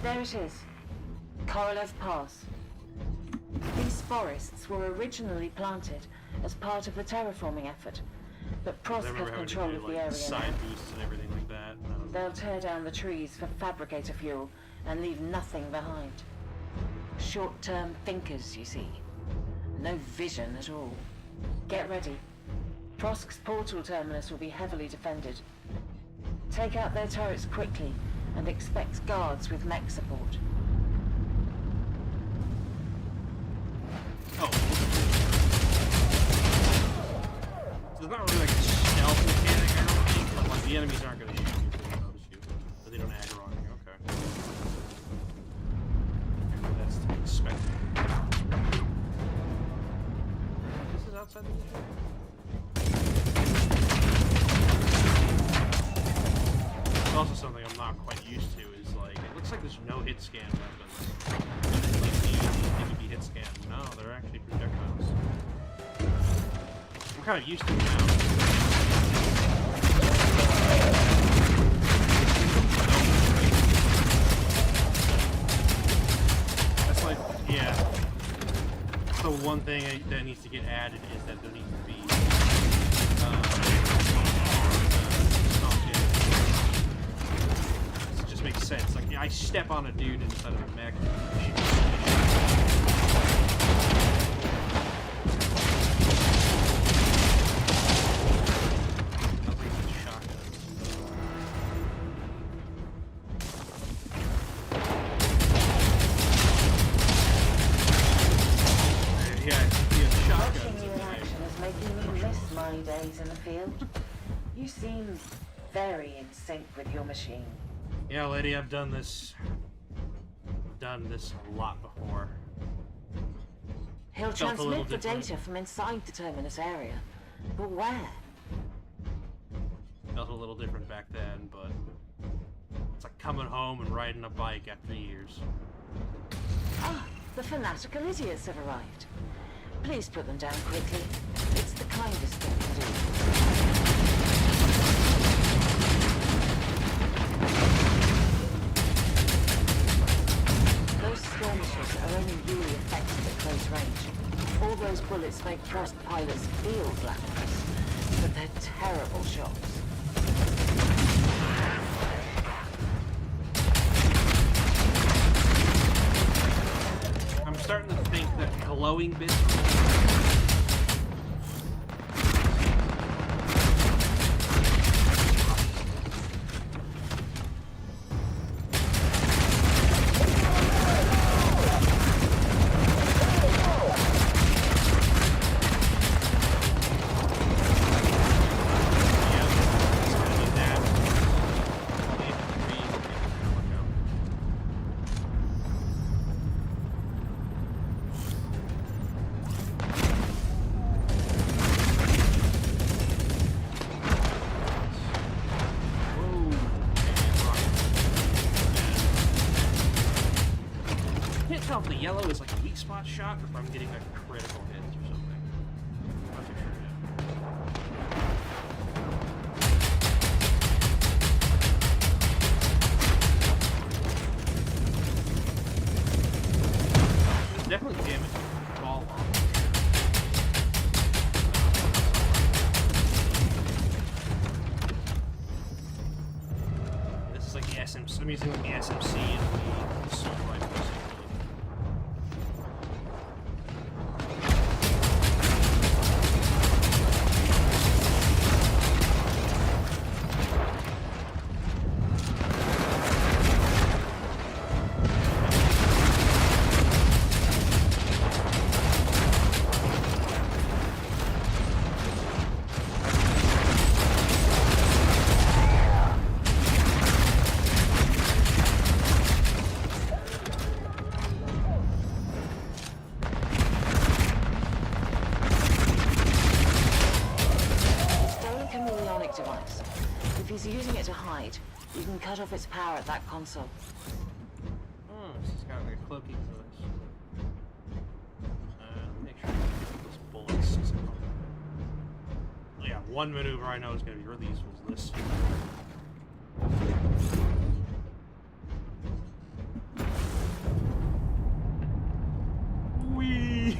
There it is. Korolev Pass. These forests were originally planted as part of the terraforming effort, but Prosk have control of the area
side
now.
boosts and everything like that.
They'll tear down the trees for fabricator fuel and leave nothing behind. Short-term thinkers, you see. No vision at all. Get ready. Prosk's portal terminus will be heavily defended. Take out their turrets quickly and expect guards with mech support.
Oh. So it's not really like a stealth mechanic, I don't think. But, like, the enemies aren't going to shoot you if they don't notice you. But they don't aggro on you, okay. That's to be expected. This is outside the game? It's also something I'm not quite used to is, like, it looks like there's no hit scan weapons. Like, they could be hit scan. No, they're actually projectiles. I'm kind of used to it now. That's like, yeah. The one thing that needs to get added is that there needs to be it just makes sense. Like, I step on a dude instead of a mech.
Days in the field. You seem very in sync with your machine.
Yeah, lady, I've done this a lot before.
He'll transmit the data from inside the terminus area. But where?
Felt a little different back then, but it's like coming home and riding a bike after years.
Ah, the fanatical idiots have arrived. Please put them down quickly. It's the kindest thing to do. Those skirmishers are only really effective at close range. All those bullets make Prosk pilots feel glamorous, but they're terrible shots.
I'm starting to think that glowing bits. If the yellow is like a weak spot shot, or if I'm getting like critical hits or something. I'm not too sure It's like the SMC. I'm using the SMC and the assault rifles.
Device. If he's using it to hide, you can cut off its power at that console.
Oh, she's got like a cloaking device. Make sure I get those bullets. Yeah, one maneuver I know is going to be really useful is this. Whee!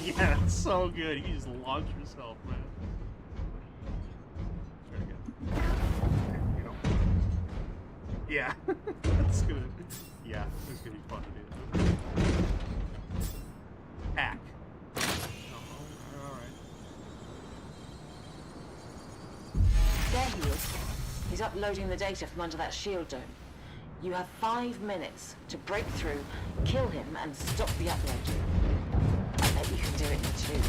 Yeah, it's so good. You just launch yourself, man. Yeah, that's gonna. Yeah, it's gonna be fun to do. Hack. Oh, all right.
There he is. He's uploading the data from under that shield dome. You have 5 minutes to break through, kill him, and stop the upload. I bet you can do it in 2.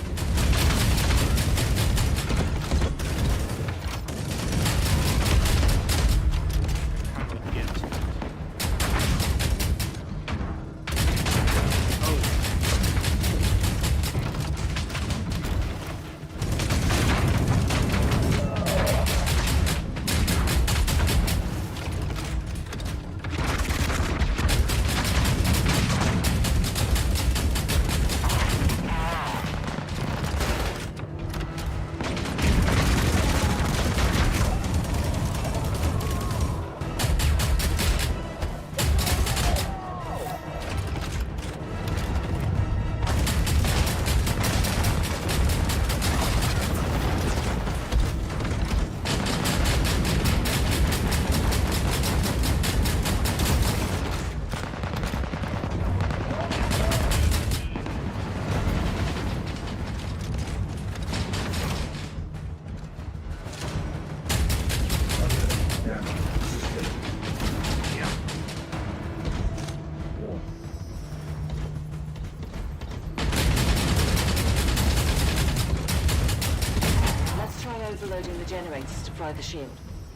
Overloading the generators to fry the shield.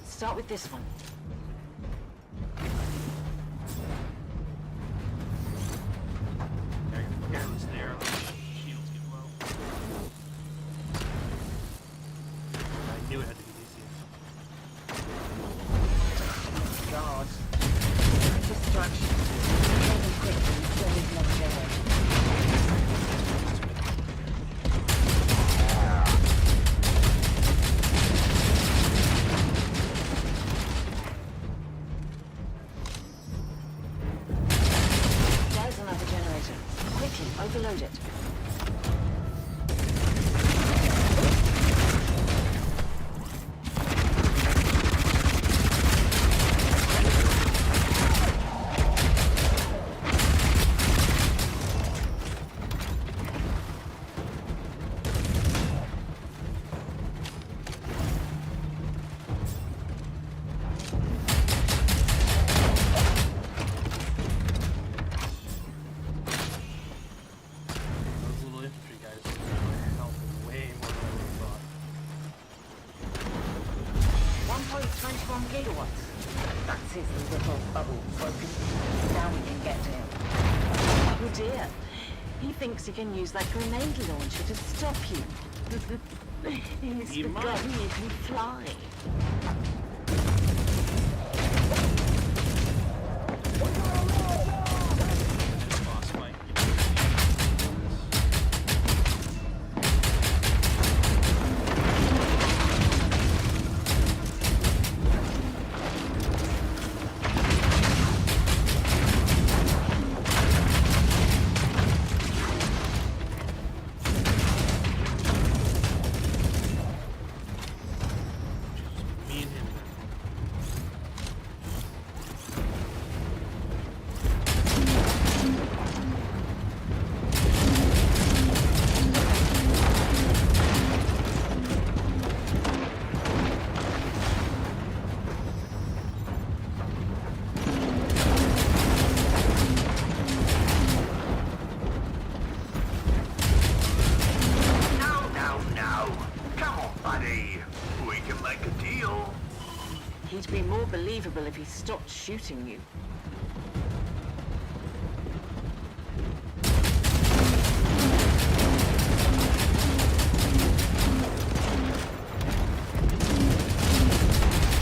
Start with this one.
Careless there. Shields get low. I knew it had to be these things.
God. Distraction. Quickly, so we can generate. Overload it. That's his little bubble broken. Now we can get to him. Oh dear. He thinks he can use that grenade launcher to stop you. He's forgotten you can fly.
Me and him.
more believable if he stopped shooting you.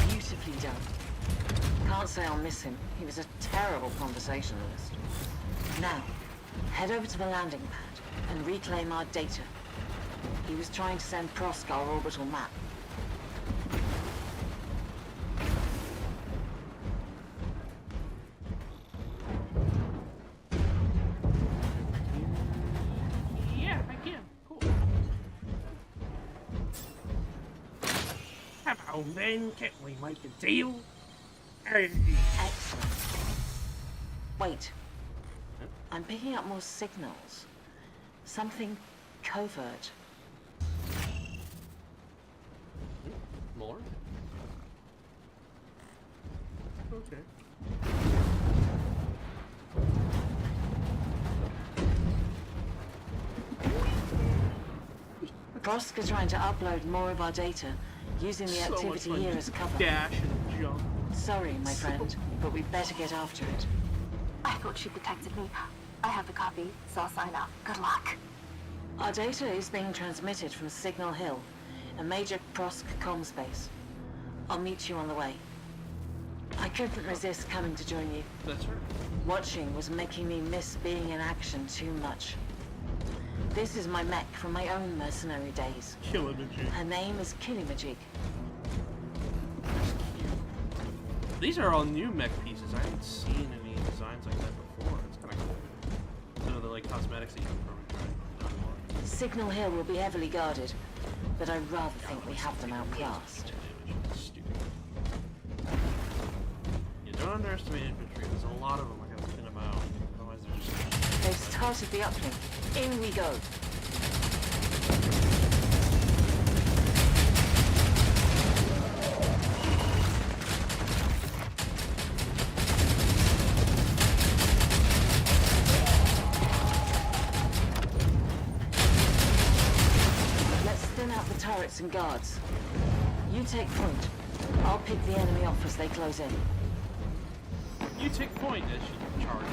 Beautifully done. Can't say I'll miss him. He was a terrible conversationalist. Now, head over to the landing pad and reclaim our data. He was trying to send Prosk our orbital map.
Yeah, I can. Cool. Come on, then. Can't we make a deal?
Excellent. Wait. I'm picking up more signals. Something covert.
More? Okay.
Prosk is trying to upload more of our data, using the
So much
activity
fun.
here as cover.
Dash and jump.
Sorry, my friend, but we'd better get after it.
I thought she detected me. I have the copy, so I'll sign off. Good luck.
Our data is being transmitted from Signal Hill, a major Prosk comms base. I'll meet you on the way. I couldn't resist coming to join you.
That's her.
Watching was making me miss being in action too much. This is my mech from my own mercenary days.
Killimajig.
Her name is Killimajig.
These are all new mech pieces. I haven't seen any designs like that before. It's kind of cool. Some of the like cosmetics that you can probably try.
Signal Hill will be heavily guarded, but I'd rather think we have them outclassed.
Stupid. You don't underestimate infantry. There's a lot of them. I gotta thin them out. Otherwise, they're just.
They've started the uplink. In we go. Let's thin out the turrets and guards. You take point. I'll pick the enemy off as they close in.
You take point as she charges.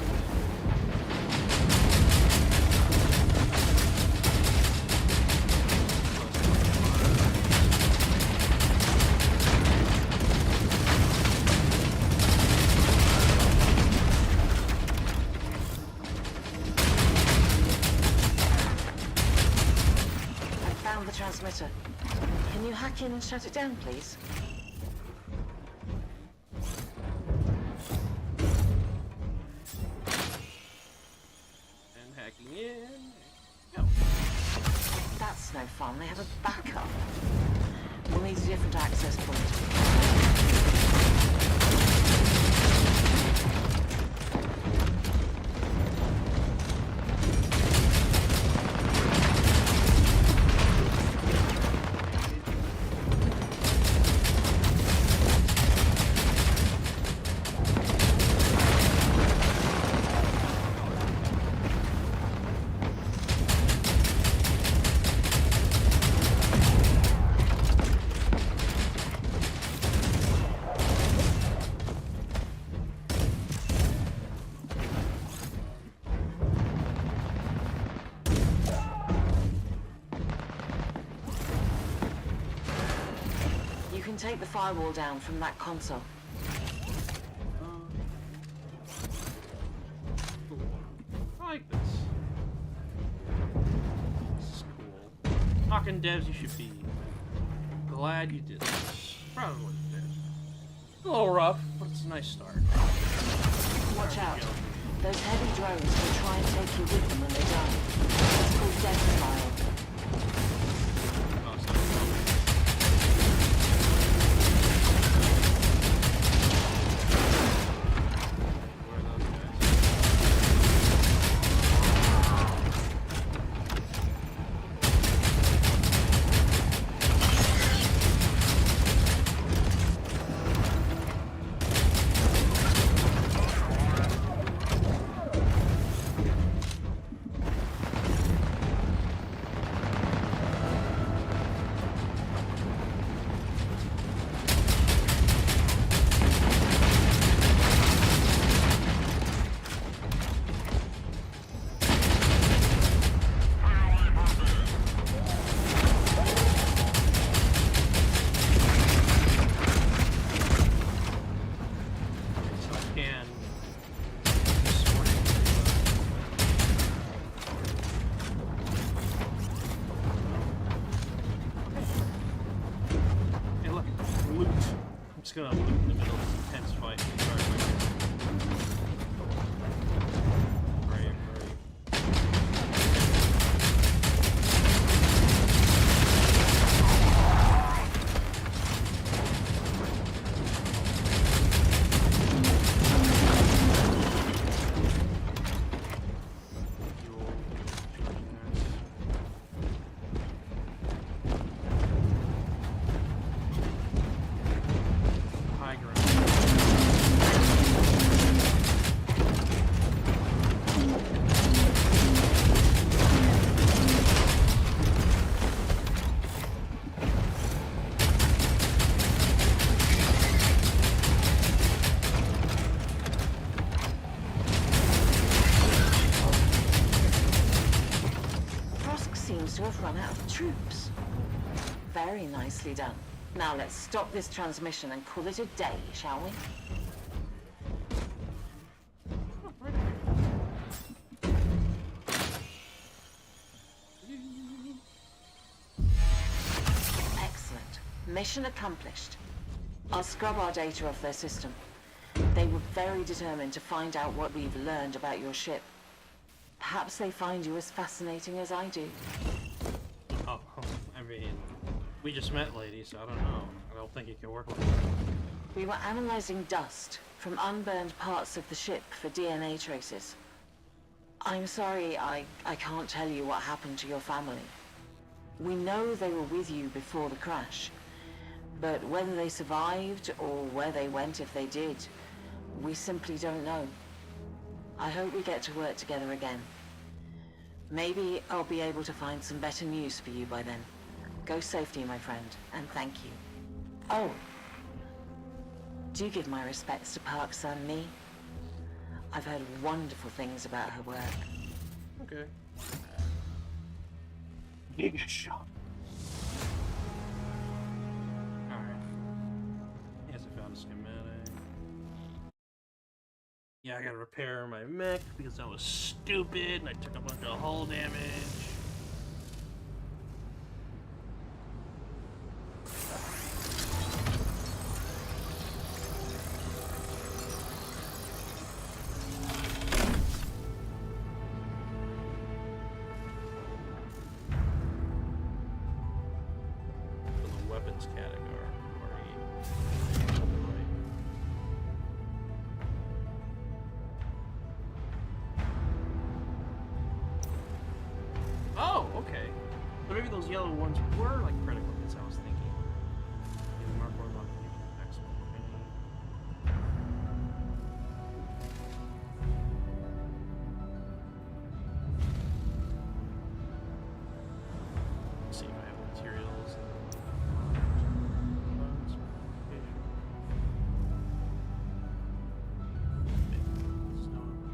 Found the transmitter. Can you hack in and shut it down, please?
And hacking in. Go.
That's no fun. They have a backup. We'll need a different access point. You can take the firewall down from that console.
Cool. I like this. This is cool. Hawken devs, you should be glad you did this. Proud of what you did. A little rough, but it's a nice start.
Watch out. Those heavy drones will try and take you with them when they die. It's called death fire.
Oh, it's not where are those guys? just gonna loop in the middle of this intense fight. Great. High ground.
Prosk seems to have run out of troops. Very nicely done. Now let's stop this transmission and call it a day, shall we? Excellent. Mission accomplished. I'll scrub our data off their system. They were very determined to find out what we've learned about your ship. Perhaps they find you as fascinating as I do.
Oh, I mean, we just met, lady, so I don't know. I don't think it can work like that.
We were analyzing dust from unburned parts of the ship for DNA traces. I'm sorry, I can't tell you what happened to your family. We know they were with you before the crash, but whether they survived or where they went if they did, we simply don't know. I hope we get to work together again. Maybe I'll be able to find some better news for you by then. Go safety, my friend, and thank you. Oh, do give my respects to Park's son, Me. I've heard wonderful things about her work.
Okay. Giga shot. Alright. Yes, I found a schematic. Yeah, I gotta repair my mech because I was stupid and I took a bunch of hull damage. For the weapons category. Right. Oh, okay. So maybe those yellow ones were like critical hits, I was thinking. Maybe Mark Warlock can use the next one. Let's see if I have materials.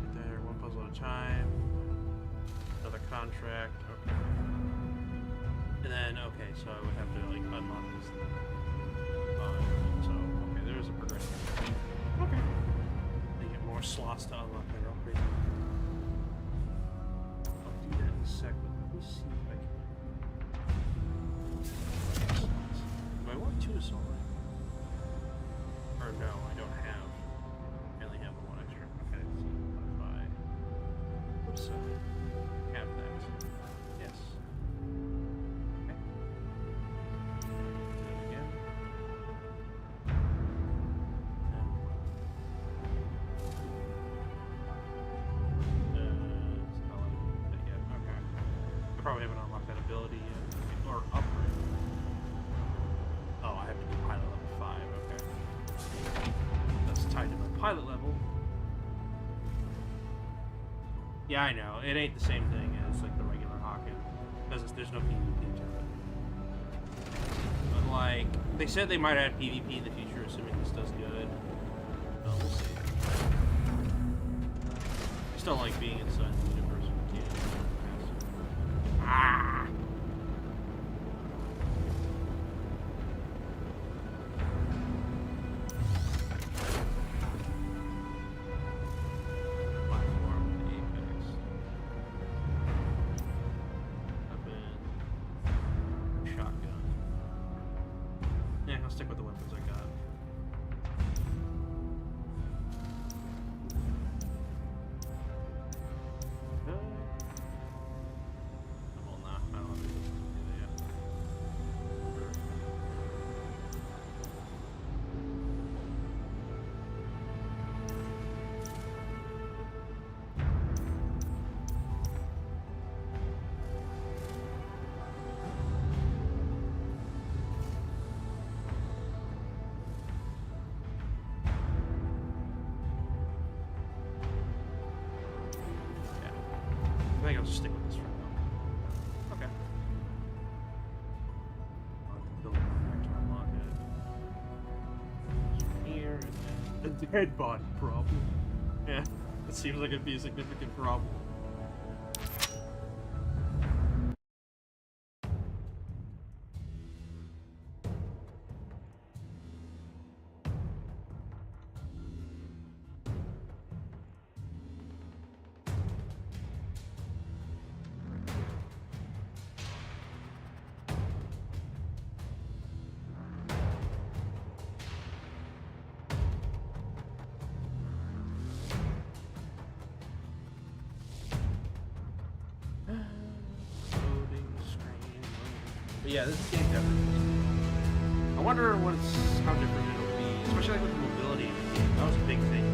Right there, one puzzle at a time. Another contract. Okay. And then, okay, so I would have to like unlock this thing. So, okay, there's a progression. Okay. They get more slots to unlock their own crazy. I'll do that in a sec, but let me see if I can. Do I want two assault rifles? Or no, I don't have. I only have the one extra. Okay, so if I. Oops, have that. Yes. Okay. Do it again. It's not letting me do that yet. Okay. I probably haven't unlocked that ability yet. Or upgrade. Oh, I have to do pilot level 5. Okay. That's tied to my pilot level. Yeah, I know. It ain't the same thing as like the regular Hawken. Because there's no PvP to it. But like, they said they might add PvP in the future, assuming this does good. So we'll see. I still like being inside the universe with kids. Ah! Stick with the weapons I got. Headbutt problem. Yeah, it seems like it'd be a significant problem. But yeah, this game definitely. I wonder how different it'll be, especially like with the mobility in the game. That was a big thing.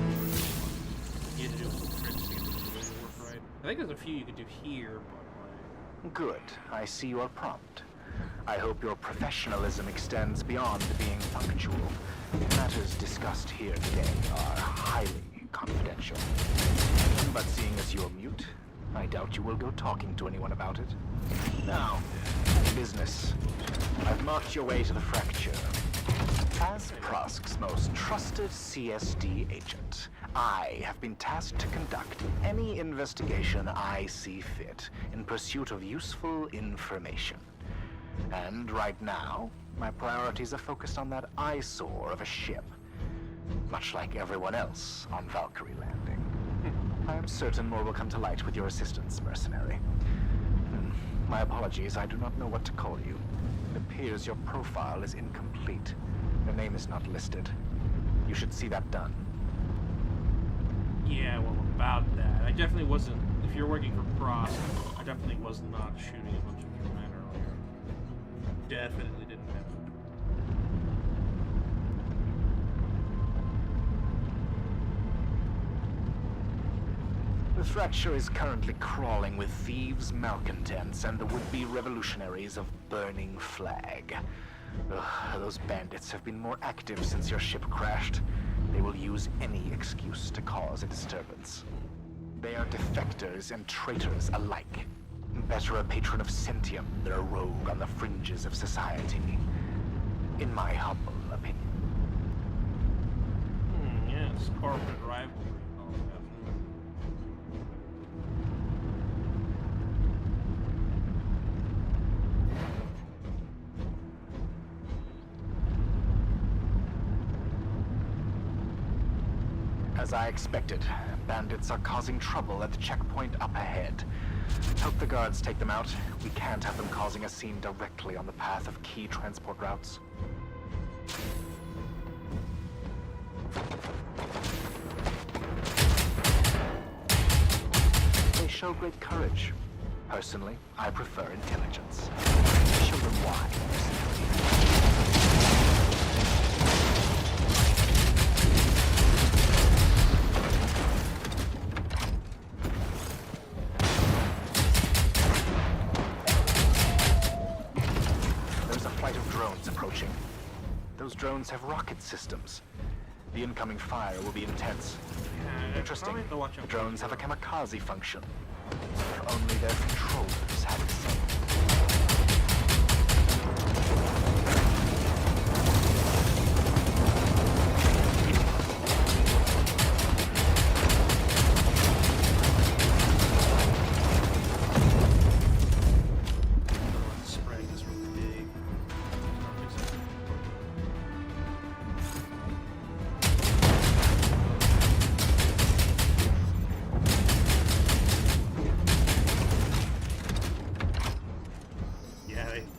You had to do little tricks to get the mobility to work right. I think there's a few you could do here, but like...
Good. I see your prompt. I hope your professionalism extends beyond being punctual. Matters discussed here today are highly confidential. But seeing as you're mute, I doubt you will go talking to anyone about it. Now, business. I've marked your way to the fracture. As Prosk's most trusted CSD agent, I have been tasked to conduct any investigation I see fit in pursuit of useful information. And right now, my priorities are focused on that eyesore of a ship. Much like everyone else on Valkyrie Landing. I am certain more will come to light with your assistance, mercenary. My apologies, I do not know what to call you. It appears your profile is incomplete. Your name is not listed. You should see that done.
Yeah, well, about that. I definitely wasn't... If you're working for Prosk, I definitely was not shooting a bunch of crewmen earlier. Definitely didn't have it.
The fracture is currently crawling with thieves, malcontents, and the would-be revolutionaries of Burning Flag. Ugh, those bandits have been more active since your ship crashed. They will use any excuse to cause a disturbance. They are defectors and traitors alike. Better a patron of Sentium than a rogue on the fringes of society. In my humble opinion.
Yes, corporate rivalry.
As I expected, bandits are causing trouble at the checkpoint up ahead. Help the guards take them out. We can't have them causing a scene directly on the path of key transport routes. They show great courage. Personally, I prefer intelligence. Show them why. Those drones have rocket systems. The incoming fire will be intense. Interesting. The drones have a kamikaze function. If only their controllers had the same.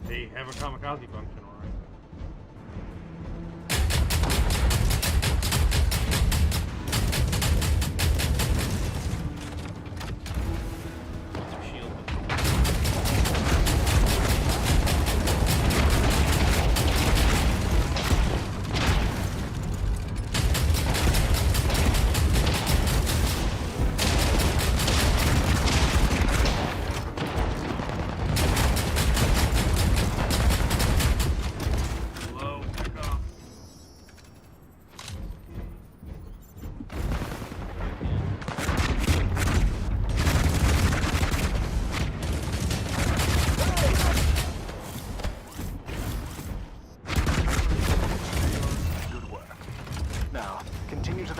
They have a kamikaze function, alright.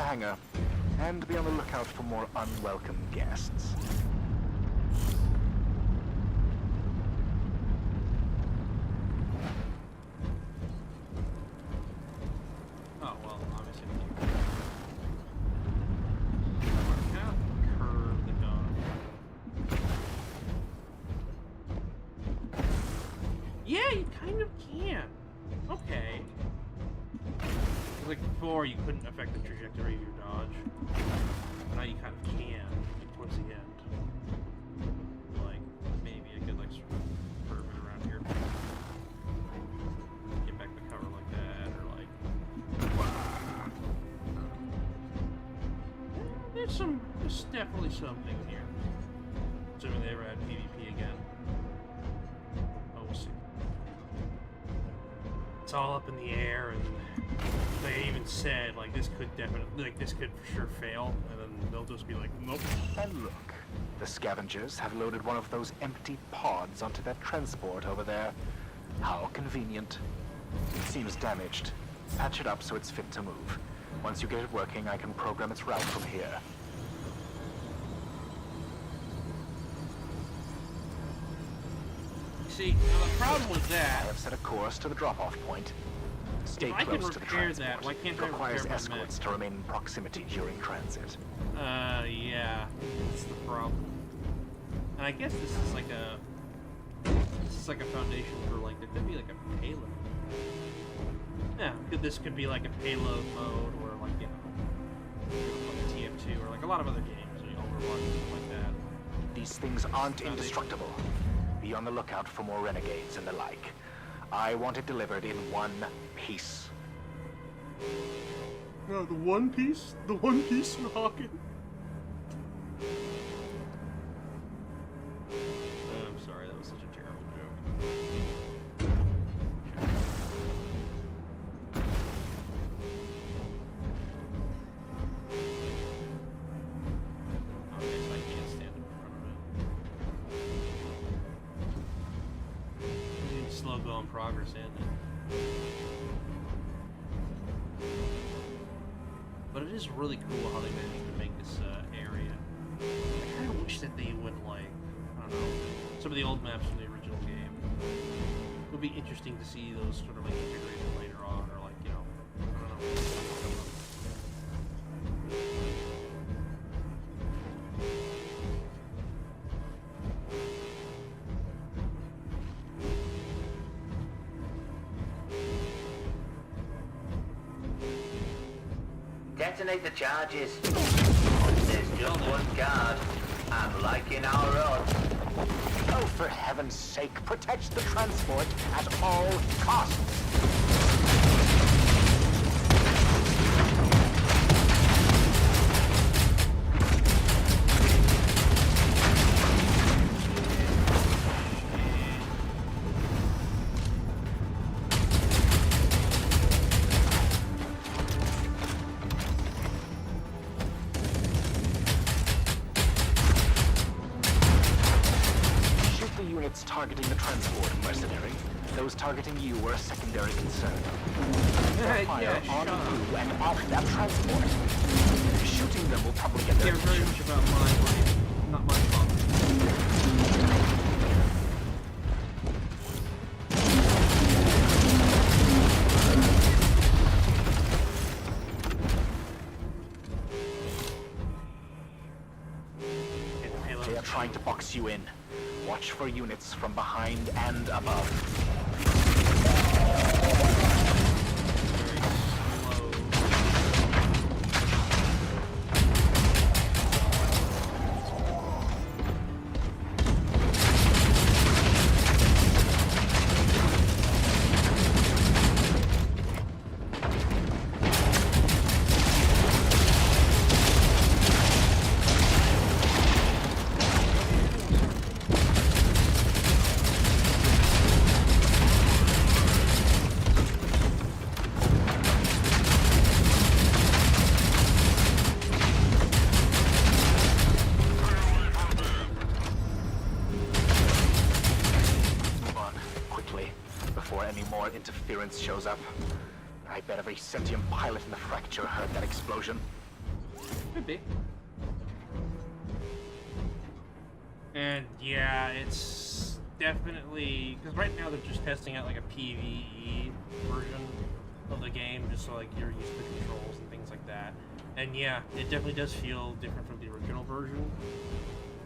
hangar, and be on the lookout for more unwelcome guests.
Oh, well, obviously we can kind of curve the gun. Yeah, you kind of can. Okay. Like before, you couldn't affect the trajectory of your dodge. Now you kind of can, towards the end. Like, maybe I could, like, sort of curve it around here. Get back the cover like that, or like... There's definitely something here. Assuming they ever had PvP again. Oh, we'll see. It's all up in the air, and they even said, like, this could definitely, like, this could for sure fail, and then they'll just be like, nope.
And look, the scavengers have loaded one of those empty pods onto that transport over there. How convenient. It seems damaged. Patch it up so it's fit to move. Once you get it working, I can program its route from here.
See, now the problem with
I
that,
have set a course to the drop-off point. Stay
if I can
close to the
repair
transport.
that, why can't
It
I
requires
repair my
escorts to remain in proximity during transit.
yeah, that's the problem. And I guess this is like a foundation for, like, there could be like a payload. Yeah, this could be like a payload mode, or like, you know, like TF2, or like a lot of other games, or Overwatch, stuff like that.
These things aren't indestructible. Be on the lookout for more renegades and the like. I want it delivered in one piece.
No, the One Piece from Hawken. I'm sorry, that was such a terrible joke. I guess I can't stand in front of it. Slow going progress, isn't it? But it is really cool how they managed to make this area. I kind of wish that they would, like, I don't know, some of the old maps from the original game. It would be interesting to see those sort of, like, integrated later on, or, like, you know, I don't know.
Detonate the charges. There's just one guard. I'm liking our odds.
Oh, for heaven's sake, protect the transport at all costs. Targeting the transport, mercenary. Those targeting you were a secondary concern. They'll fire on you and off that transport. Shooting them will probably get their
very much about my life, not my fault.
They are trying to box you in. Watch for units from behind and above. Interference shows up. I bet every sentient pilot in the fracture heard that explosion.
Could be. And yeah, it's definitely because right now they're just testing out like a PvE version of the game, just so like you're used to the controls and things like that. And yeah, it definitely does feel different from the original version.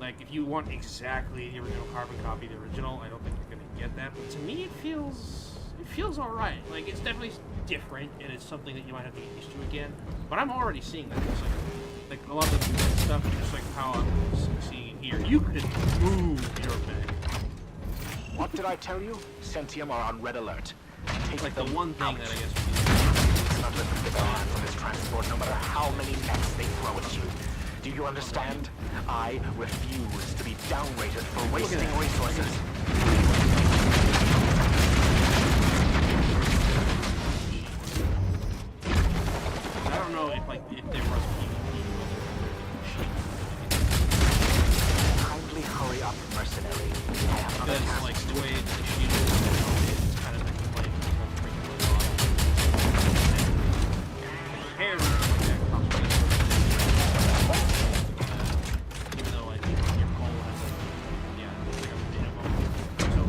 Like if you want exactly the original carbon copy of the original, I don't think you're gonna get that. But to me, it feels all right. Like it's definitely different, and it's something that you might have to get used to again. But I'm already seeing that. It's like a lot of the stuff, just like how I'm seeing it here. You could move your bed.
What did I tell you? Sentium are on red alert. Take
like the one thing that I guess
it's not lifting the ban from this transport, no matter how many nets they throw at you. Do you understand? I refuse to be downrated for wasting resources.
I don't know if there was
Kindly hurry up, mercenary.
Because like the way the shield is, it's kind of like playing hair that even though I think your goal has it's like a minimum. So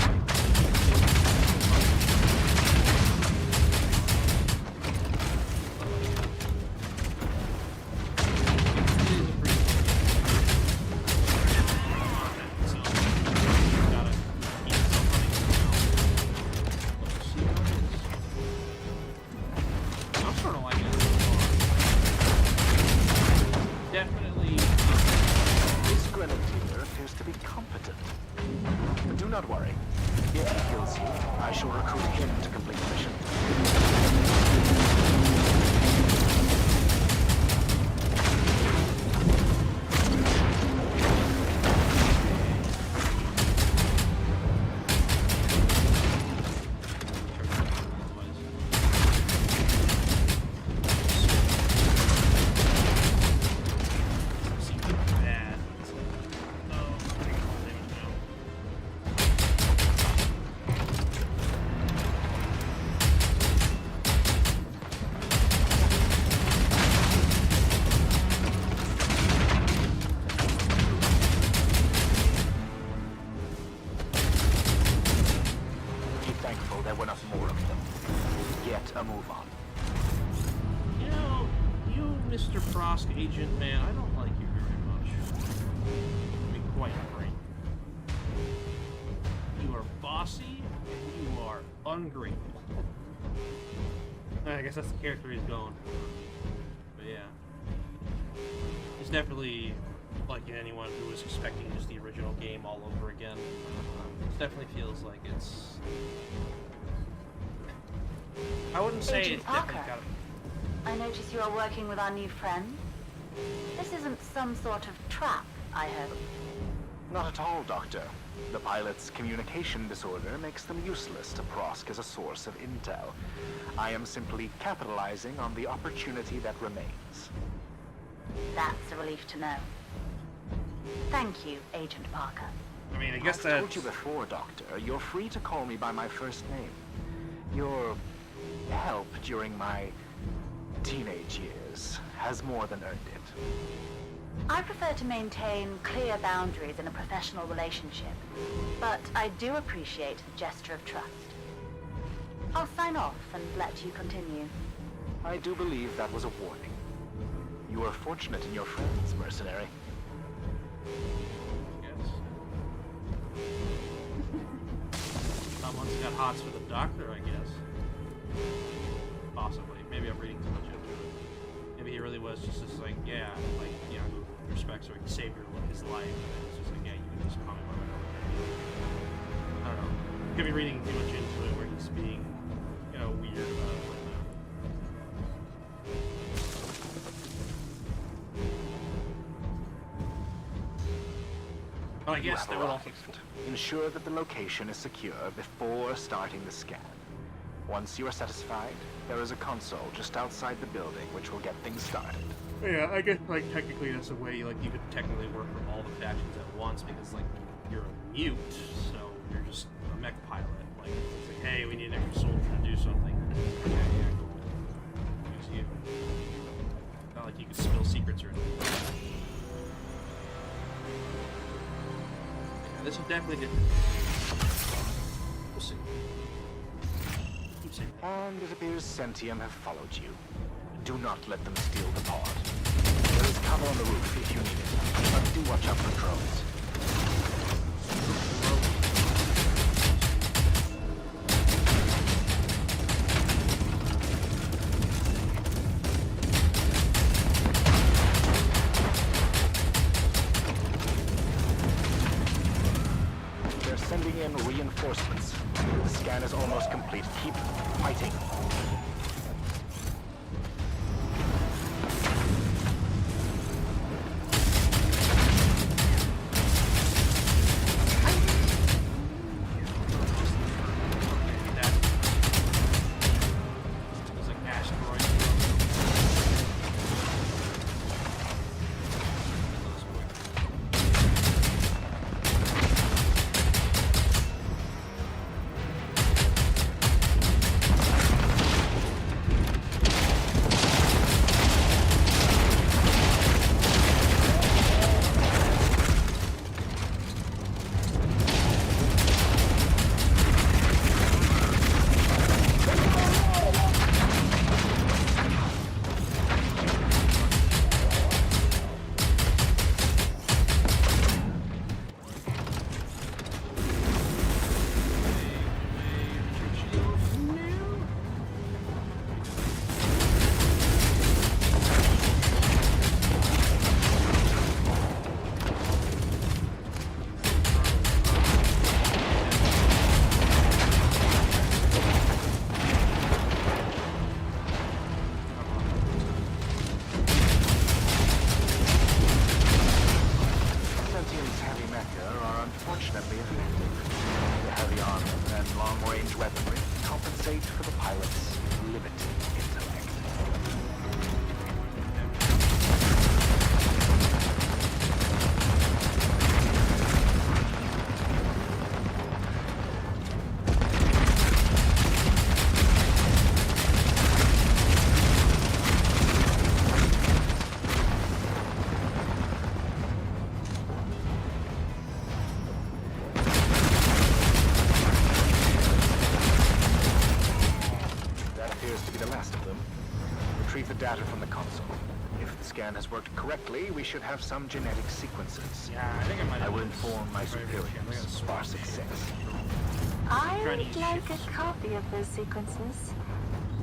agent, man, I don't like you very much. To be quite frank. You are bossy, and you are ungrateful. I guess that's the character he's going for. But yeah. It's definitely like anyone who was expecting just the original game all over again. It definitely feels like it's... I wouldn't say
Agent
it's definitely
Parker.
got a...
I notice you are working with our new friend. This isn't some sort of trap, I hope.
Not at all, Doctor. The pilot's communication disorder makes them useless to Prosk as a source of intel. I am simply capitalizing on the opportunity that remains.
That's a relief to know. Thank you, Agent Parker.
I mean, I guess
I've
that's...
told you before, Doctor. You're free to call me by my first name. Your help during my teenage years has more than earned it.
I prefer to maintain clear boundaries in a professional relationship, but I do appreciate the gesture of trust. I'll sign off and let you continue.
I do believe that was a warning. You are fortunate in your friends, mercenary.
Yes. Someone's got hots for the Doctor, I guess. Possibly. Maybe I'm reading too much into it. Maybe he really was just like, yeah, like, you know, respect, so he saved his life. And it's just like, yeah, you can just comment on it. I don't know. Could be reading too much into it where he's being, you know, weird about it. Well, I guess that would also...
Ensure that the location is secure before starting the scan. Once you are satisfied, there is a console just outside the building which will get things started.
Yeah, I guess, like, technically that's a way, like, you could technically work from all the factions at once because, like, you're a mute, so you're just a mech pilot. Like, it's like, hey, we need an extra soldier to do something. Okay, yeah, cool. Use you. Not like you could spill secrets or anything. This is definitely good. We'll see. Keep saying that.
And it appears Sentium have followed you. Do not let them steal the pod. There is cover on the roof if you need it, but do watch out for drones. They're sending in reinforcements. The scan is almost complete. Keep fighting.
There's like asteroids.
Sentium's heavy mecha are unfortunately effective. The heavy armor and long-range weaponry compensate for the pilot's limited intellect. That appears to be the last of them. Retrieve the data from the console. If the scan has worked correctly, we should have some genetic sequences.
Yeah, I think I might
I
have
will
been
inform my
survivor
superiors
again. I gotta
of our
swap
success.
I'd like a copy of those sequences.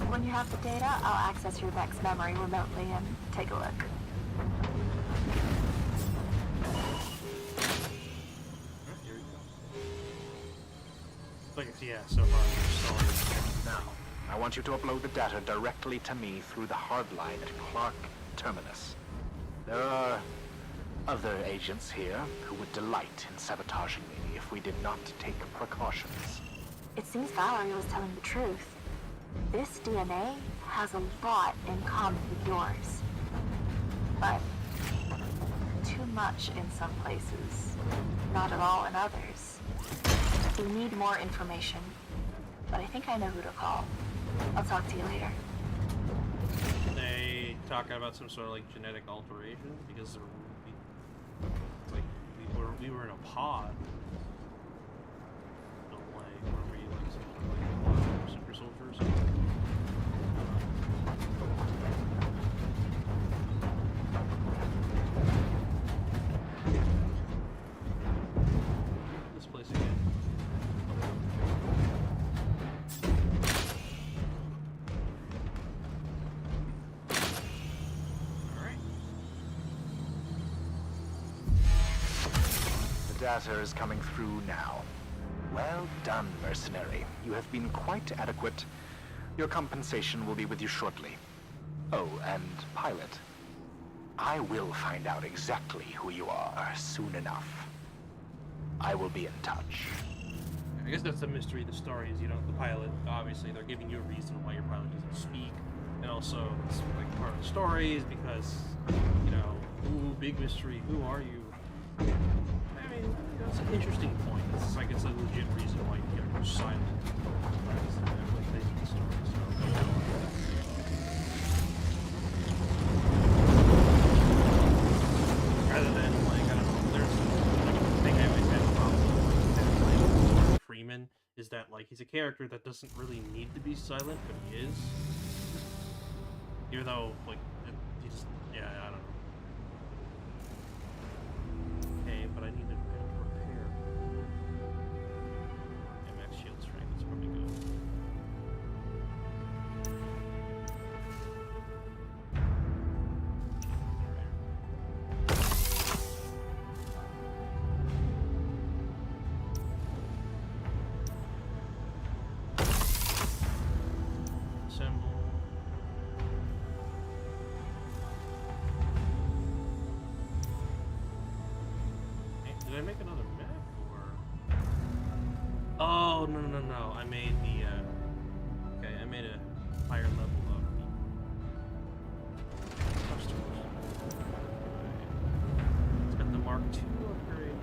When you have the data, I'll access your Vex memory remotely and take a look.
Here we go. Like, yeah, so far.
Now, I want you to upload the data directly to me through the hardline at Clark Terminus. There are other agents here who would delight in sabotaging me if we did not take precautions.
It seems Valerie was telling the truth. This DNA has a lot in common with yours. But too much in some places, not at all in others. We need more information, but I think I know who to call. I'll talk to you later.
They talking about some sort of like genetic alteration because we were in a pod. No way. Were we like some sort of like super soldiers? This place again.
The data is coming through now. Well done, mercenary. You have been quite adequate. Your compensation will be with you shortly. Oh, and pilot, I will find out exactly who you are soon enough. I will be in touch.
I guess that's the mystery of the story is, you know, the pilot, obviously they're giving you a reason why your pilot doesn't speak. And also, it's like part of the story is because, you know, ooh, big mystery, who are you? I mean, that's an interesting point. It's like it's a legit reason why you get silent. Like they do the story, so. Rather than, like, I don't know, there's, like, I think I always had a problem Like, he's a character that doesn't really need to be silent, but he is. Even though, like, he just, yeah, I don't know. Okay, but I need to repair. Yeah, max shield strength, that's probably good. Did I make another map, or? Oh, no. I made the, okay, I made a higher level of the customers. It's got the Mark II upgrade.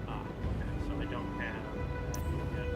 Okay, so I don't have that yet.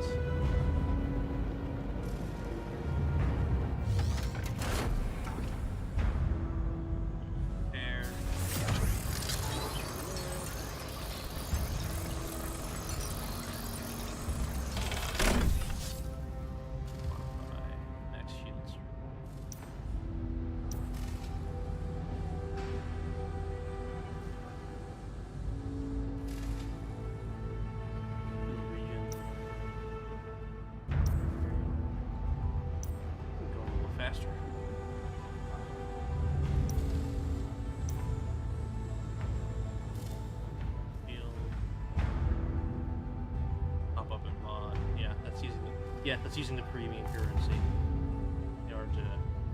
Faster. Pop up in mod. Yeah, that's using the premium currency in order to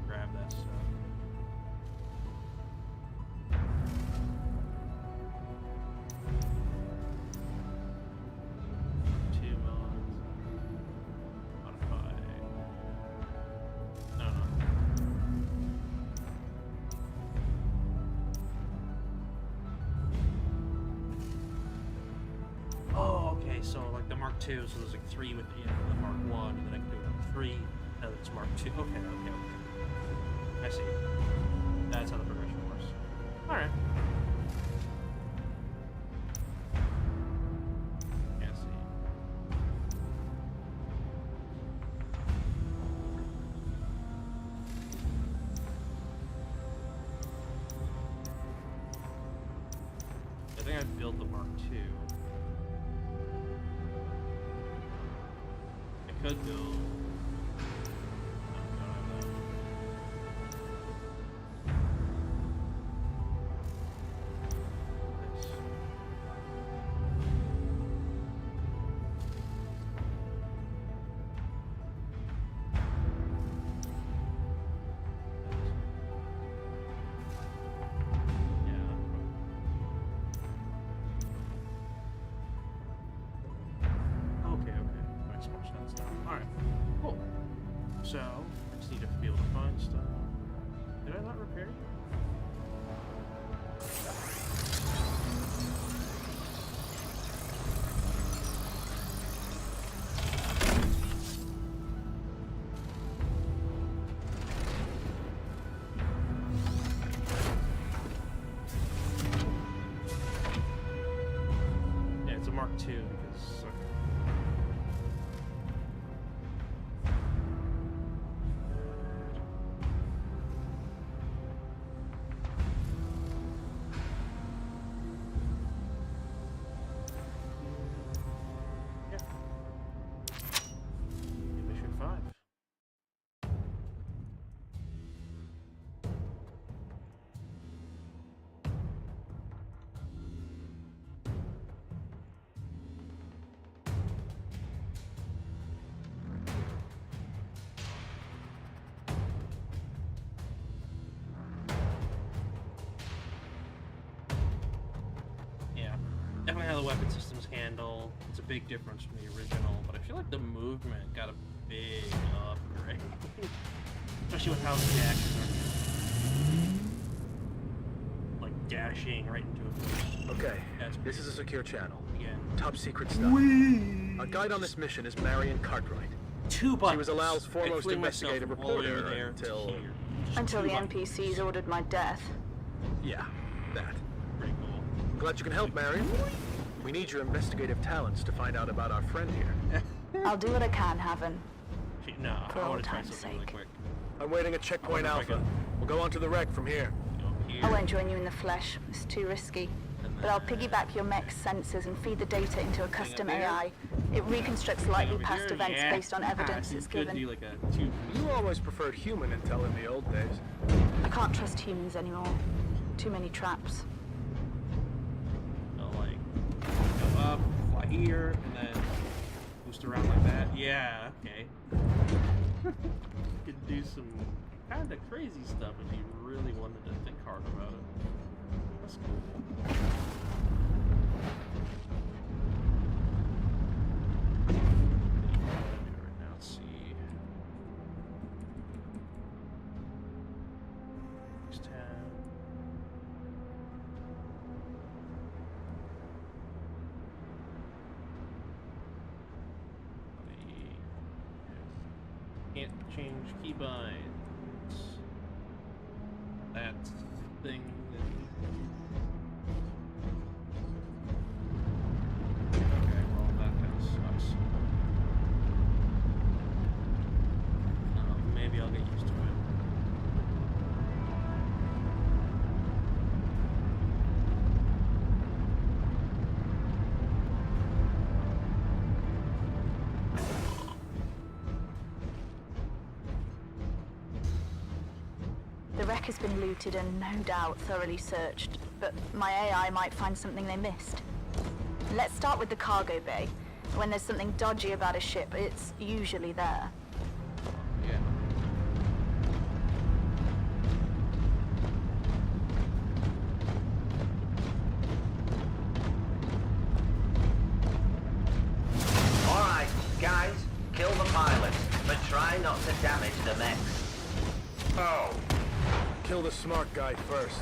grab that stuff. So like the Mark II, so there's like 3 with the Mark I, and then I can do it with 3, and then it's Mark II. Okay. I see. That's how the progression works. Alright. Yeah, see. I think I'd build the Mark II. Could go. Alright, cool. So, I just need to be able to find stuff. Did I not repair you? Yeah, it's a Mark II because... Definitely how the weapon systems handle. It's a big difference from the original, but I feel like the movement got a big upgrade. Especially with how the dashes are like dashing right into a boost.
Okay, this is a secure channel.
Yeah.
Top secret stuff. Our guide on this mission is Marion Cartwright.
2 buttons.
She was Alal's foremost investigative reporter until
Until the
2 buttons.
NPCs ordered my death.
Yeah, that.
Pretty cool.
I'm glad you can help, Marion. We need your investigative talents to find out about our friend here.
I'll do what I can, Haven.
No,
For
I
old
want to try
time's
something really
sake.
quick.
I'm waiting at Checkpoint
I wonder if I
Alpha. We'll go on to the wreck from here.
Go here.
I won't join you in the flesh. It's too risky. But I'll piggyback your mech's sensors and feed the data into a custom
there.
AI. It reconstructs likely
Over
past
here?
events
Yeah.
based on evidence it's
Could
given.
do like a 2.
You always preferred human intel in the old days.
I can't trust humans anymore. Too many traps.
So like go up, fly here, and then boost around like that. Yeah, okay. You could do some kind of crazy stuff if you really wanted to think hard about it. That's cool. Right now, let's see. Next tab. Can't change keybinds. That thing. Okay, well that kind of sucks. Maybe I'll get used to it.
The wreck has been looted and no doubt thoroughly searched, but my AI might find something they missed. Let's start with the cargo bay. When there's something dodgy about a ship, it's usually there.
Yeah.
Alright, guys, kill the pilots, but try not to damage the mechs.
Oh. Kill the smart guy first.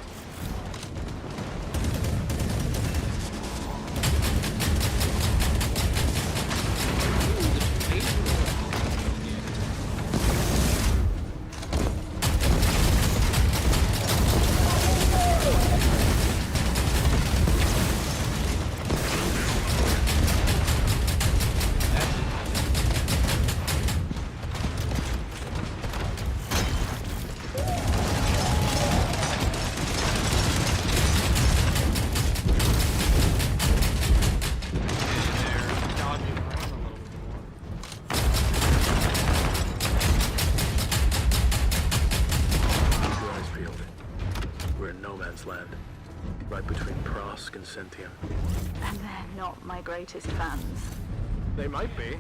Land, right between Prosk and Sentium.
And they're not my greatest fans.
They might be.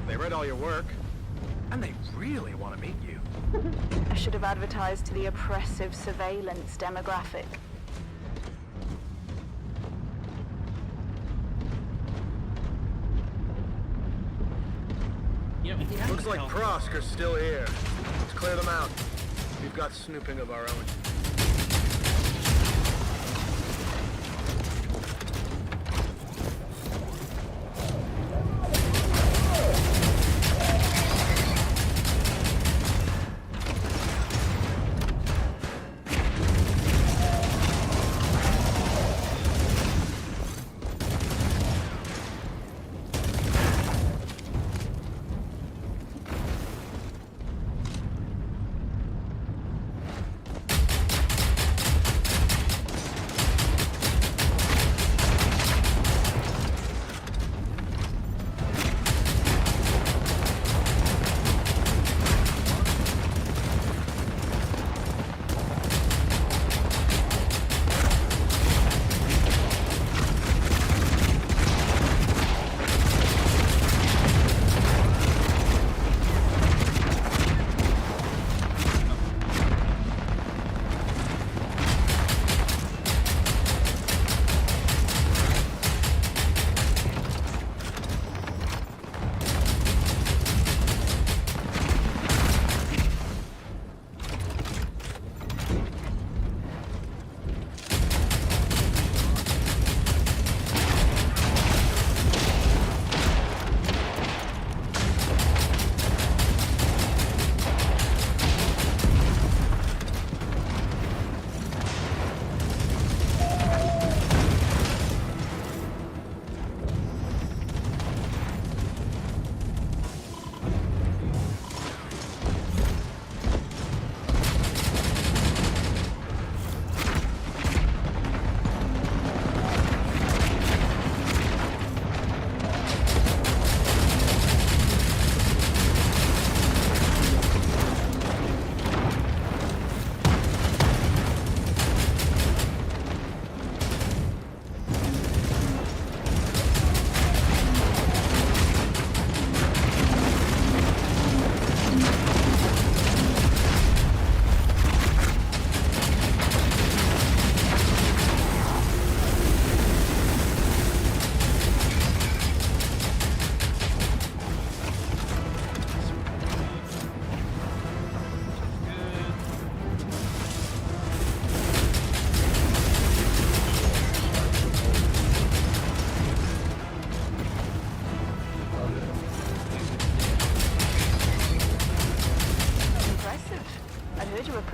They read all your work, and they really want to meet you.
I should have advertised to the oppressive surveillance demographic.
Looks like Prosk are still here. Let's clear them out. We've got snooping of our own.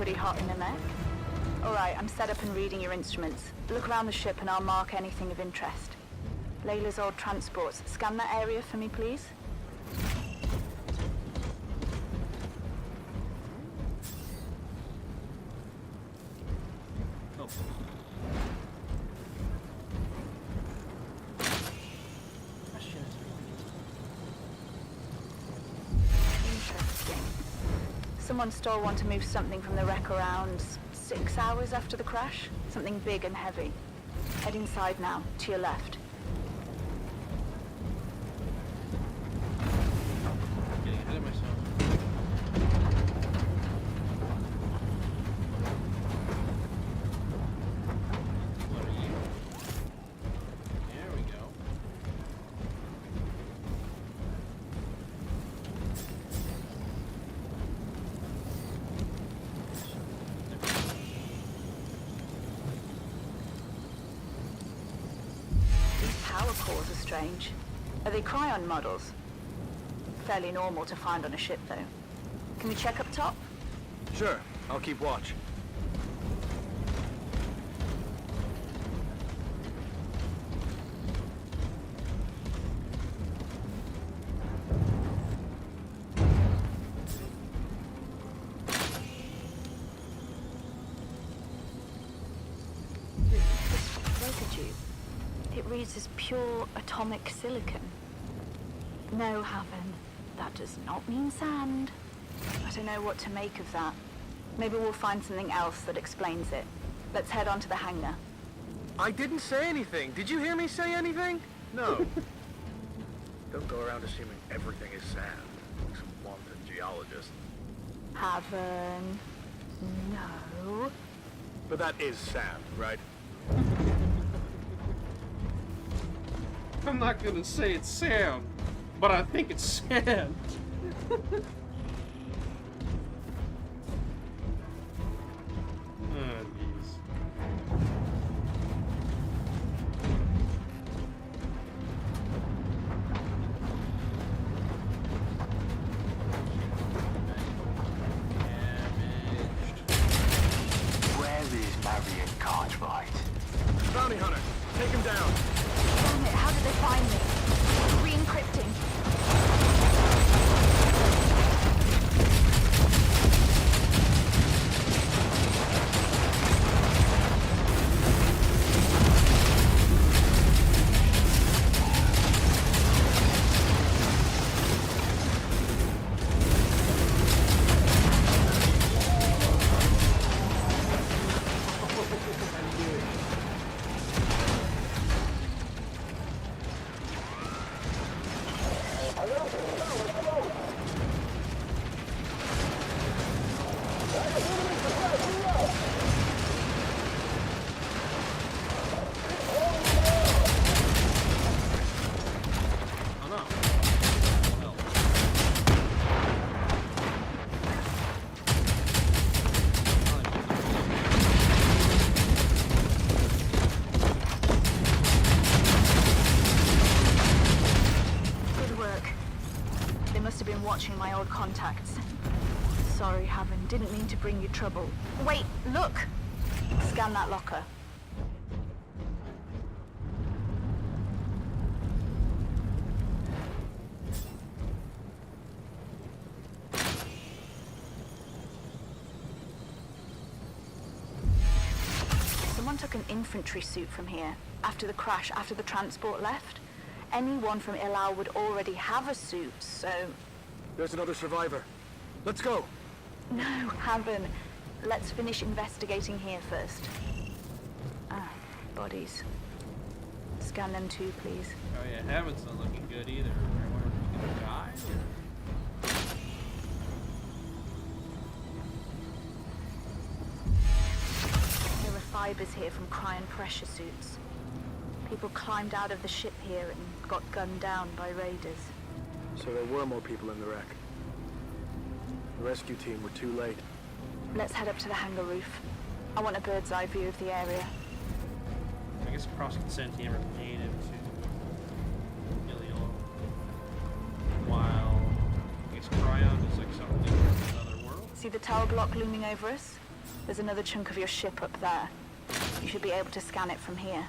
Pretty hot in the mech. Alright, I'm set up and reading your instruments. Look around the ship and I'll mark anything of interest. Layla's old transports. Scan that area for me, please.
Oh.
Interesting. Someone stole one to move something from the wreck around 6 hours after the crash. Something big and heavy. Head inside now, to your left.
Getting ahead of myself. What are you? There we go.
These power cores are strange. Are they Cryon models? Fairly normal to find on a ship, though. Can we check up top?
Sure, I'll keep watch.
Look at you. It reads as pure atomic silicon. No, Hawken. That does not mean sand. I don't know what to make of that. Maybe we'll find something else that explains it. Let's head on to the hangar.
I didn't say anything. Did you hear me say anything? No. Don't go around assuming everything is sand. Like some wanton geologist.
Hawken. No.
But that is sand, right?
I'm not gonna say it's sand, but I think it's sand. Oh, jeez.
Where is Marion Cartwright?
Bounty hunter, take him down.
Damn it, how did they find me? Re-encrypting.
Oh no. Well.
Good work. They must have been watching my old contacts. Sorry, Hawken. Didn't mean to bring you trouble. Wait, look! Scan that locker. Someone took an infantry suit from here after the crash, after the transport left. Anyone from Ilau would already have a suit, so...
There's another survivor. Let's go.
No, Hawken. Let's finish investigating here first. Ah, bodies. Scan them too, please.
Oh yeah, Haven's not looking good either. I wonder if he's gonna die.
There are fibers here from cryon pressure suits. People climbed out of the ship here and got gunned down by raiders.
So there were more people in the wreck. The rescue team were too late.
Let's head up to the hangar roof. I want a bird's eye view of the area.
I guess cross-consentium are native to Ilion. While I guess Cryon is like something from another world.
See the tower block looming over us? There's another chunk of your ship up there. You should be able to scan it from here.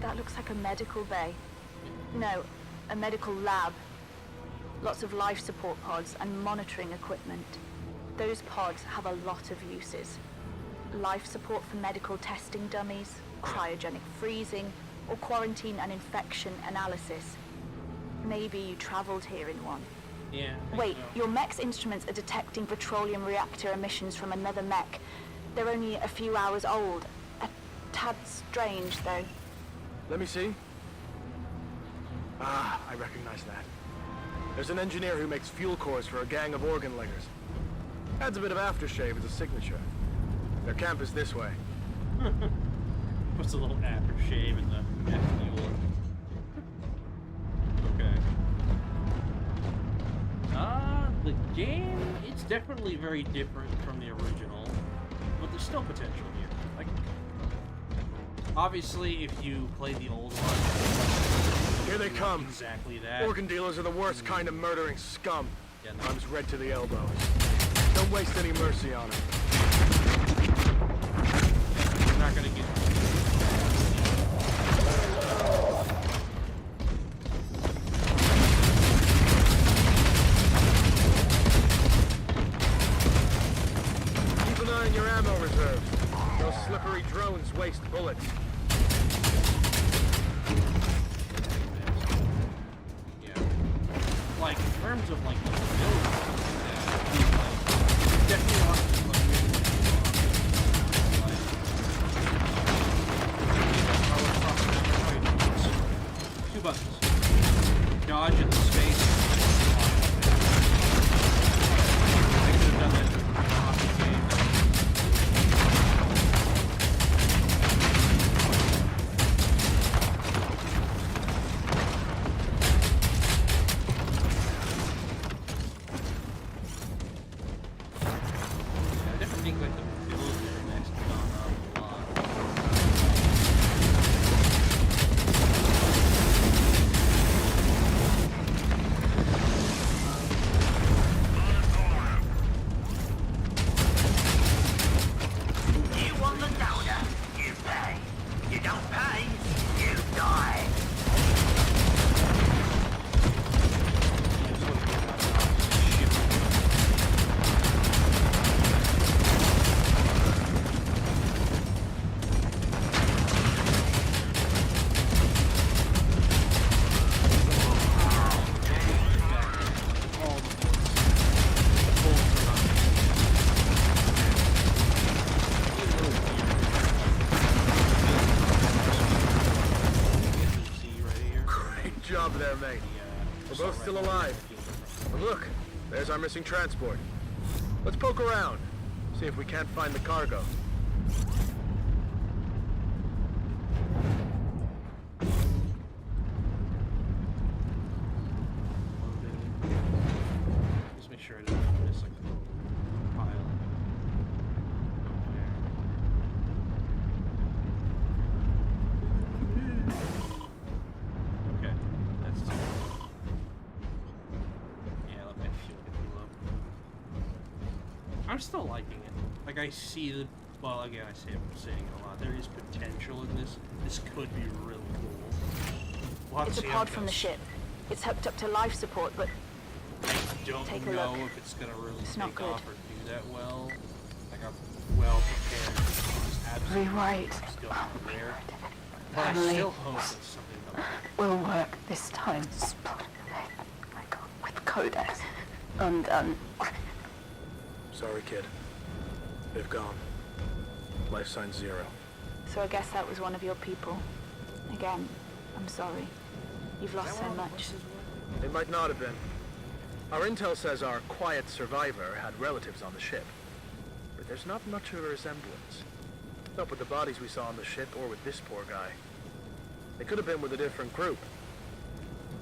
That looks like a medical bay. No, a medical lab. Lots of life support pods and monitoring equipment. Those pods have a lot of uses. Life support for medical testing dummies, cryogenic freezing, or quarantine and infection analysis. Maybe you traveled here in one.
Yeah.
Wait, your mech's instruments are detecting petroleum reactor emissions from another mech. They're only a few hours old. A tad strange, though.
Let me see. Ah, I recognize that. There's an engineer who makes fuel cores for a gang of organ leggers. Adds a bit of aftershave as a signature. Their camp is this way.
Puts a little aftershave in the fuel. Okay. The game, it's definitely very different from the original, but there's still potential here. Like, obviously, if you play the old one,
here they come.
Exactly that.
Organ dealers are the worst kind of murdering scum.
Yeah, no.
Arms red to the elbows. Don't waste any mercy on them.
You're not gonna get.
Keep an eye on your ammo reserves. Those slippery drones waste bullets.
Like, in terms of, like, the build, definitely want to, like, 2 buttons. Dodge into space. I could have done that in the hockey game.
There, mate. We're both still alive. But look, there's our missing transport. Let's poke around, see if we can't find the cargo.
Just make sure I don't miss like a pile. Okay, that's too low. Yeah, let that fuel get too low. I'm still liking it. Like, I see the, well, again, I say I'm saying it a lot. There is potential in this. This could be really cool. We'll have
It's
to
a
see how
pod
it
from the
goes.
ship. It's hooked up to life support, but
I don't
take a
know
look.
if it's gonna really
It's not
take
good.
off or do that well. Like, I'm well prepared. Just absolutely
Rewrite.
still not there. But I
Emily.
still hope it's something that
Will work this time. With Codex undone.
Sorry, kid. They've gone. Life sign 0.
so I guess that was one of your people. Again, I'm sorry. You've lost so much.
It might not have been. Our intel says our quiet survivor had relatives on the ship. But there's not much of a resemblance. Not with the bodies we saw on the ship or with this poor guy. They could have been with a different group.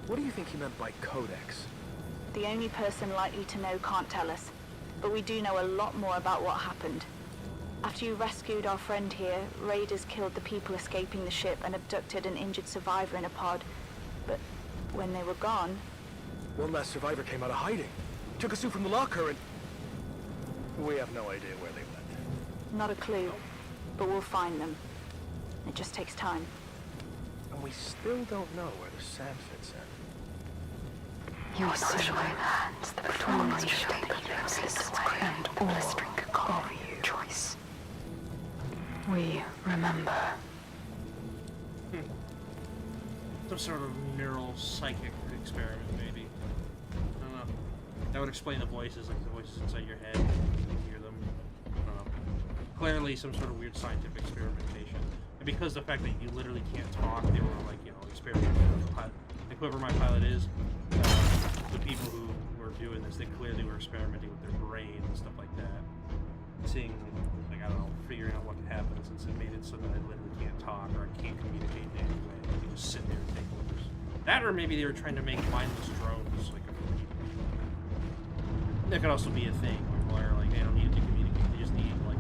What do you think he meant by Codex?
The only person likely to know can't tell us, but we do know a lot more about what happened. After you rescued our friend here, raiders killed the people escaping the ship and abducted an injured survivor in a pod. But when they were gone,
One last survivor came out of hiding. Took a suit from the locker and... We have no idea where they went.
Not a clue, but we'll find them. It just takes time.
And we still don't know where the sand fits in.
You push away the hands that between you shall take the away, and all blistering of your choice. We remember.
Some sort of neural psychic experiment, maybe. I don't know. That would explain the voices, like the voices inside your head. You can hear them. Clearly some sort of weird scientific experimentation. And because the fact that you literally can't talk, they were like, you know, experimenting with the pilot. Like whoever my pilot is, the people who were doing this, they clearly were experimenting with their brain and stuff like that. Seeing, like, I don't know, figuring out what happens, since it made it so that I literally can't talk or I can't communicate in any way. I can just sit there and take orders. That, or maybe they were trying to make mindless drones, like, that could also be a thing where, like, they don't need to communicate, they just need, like,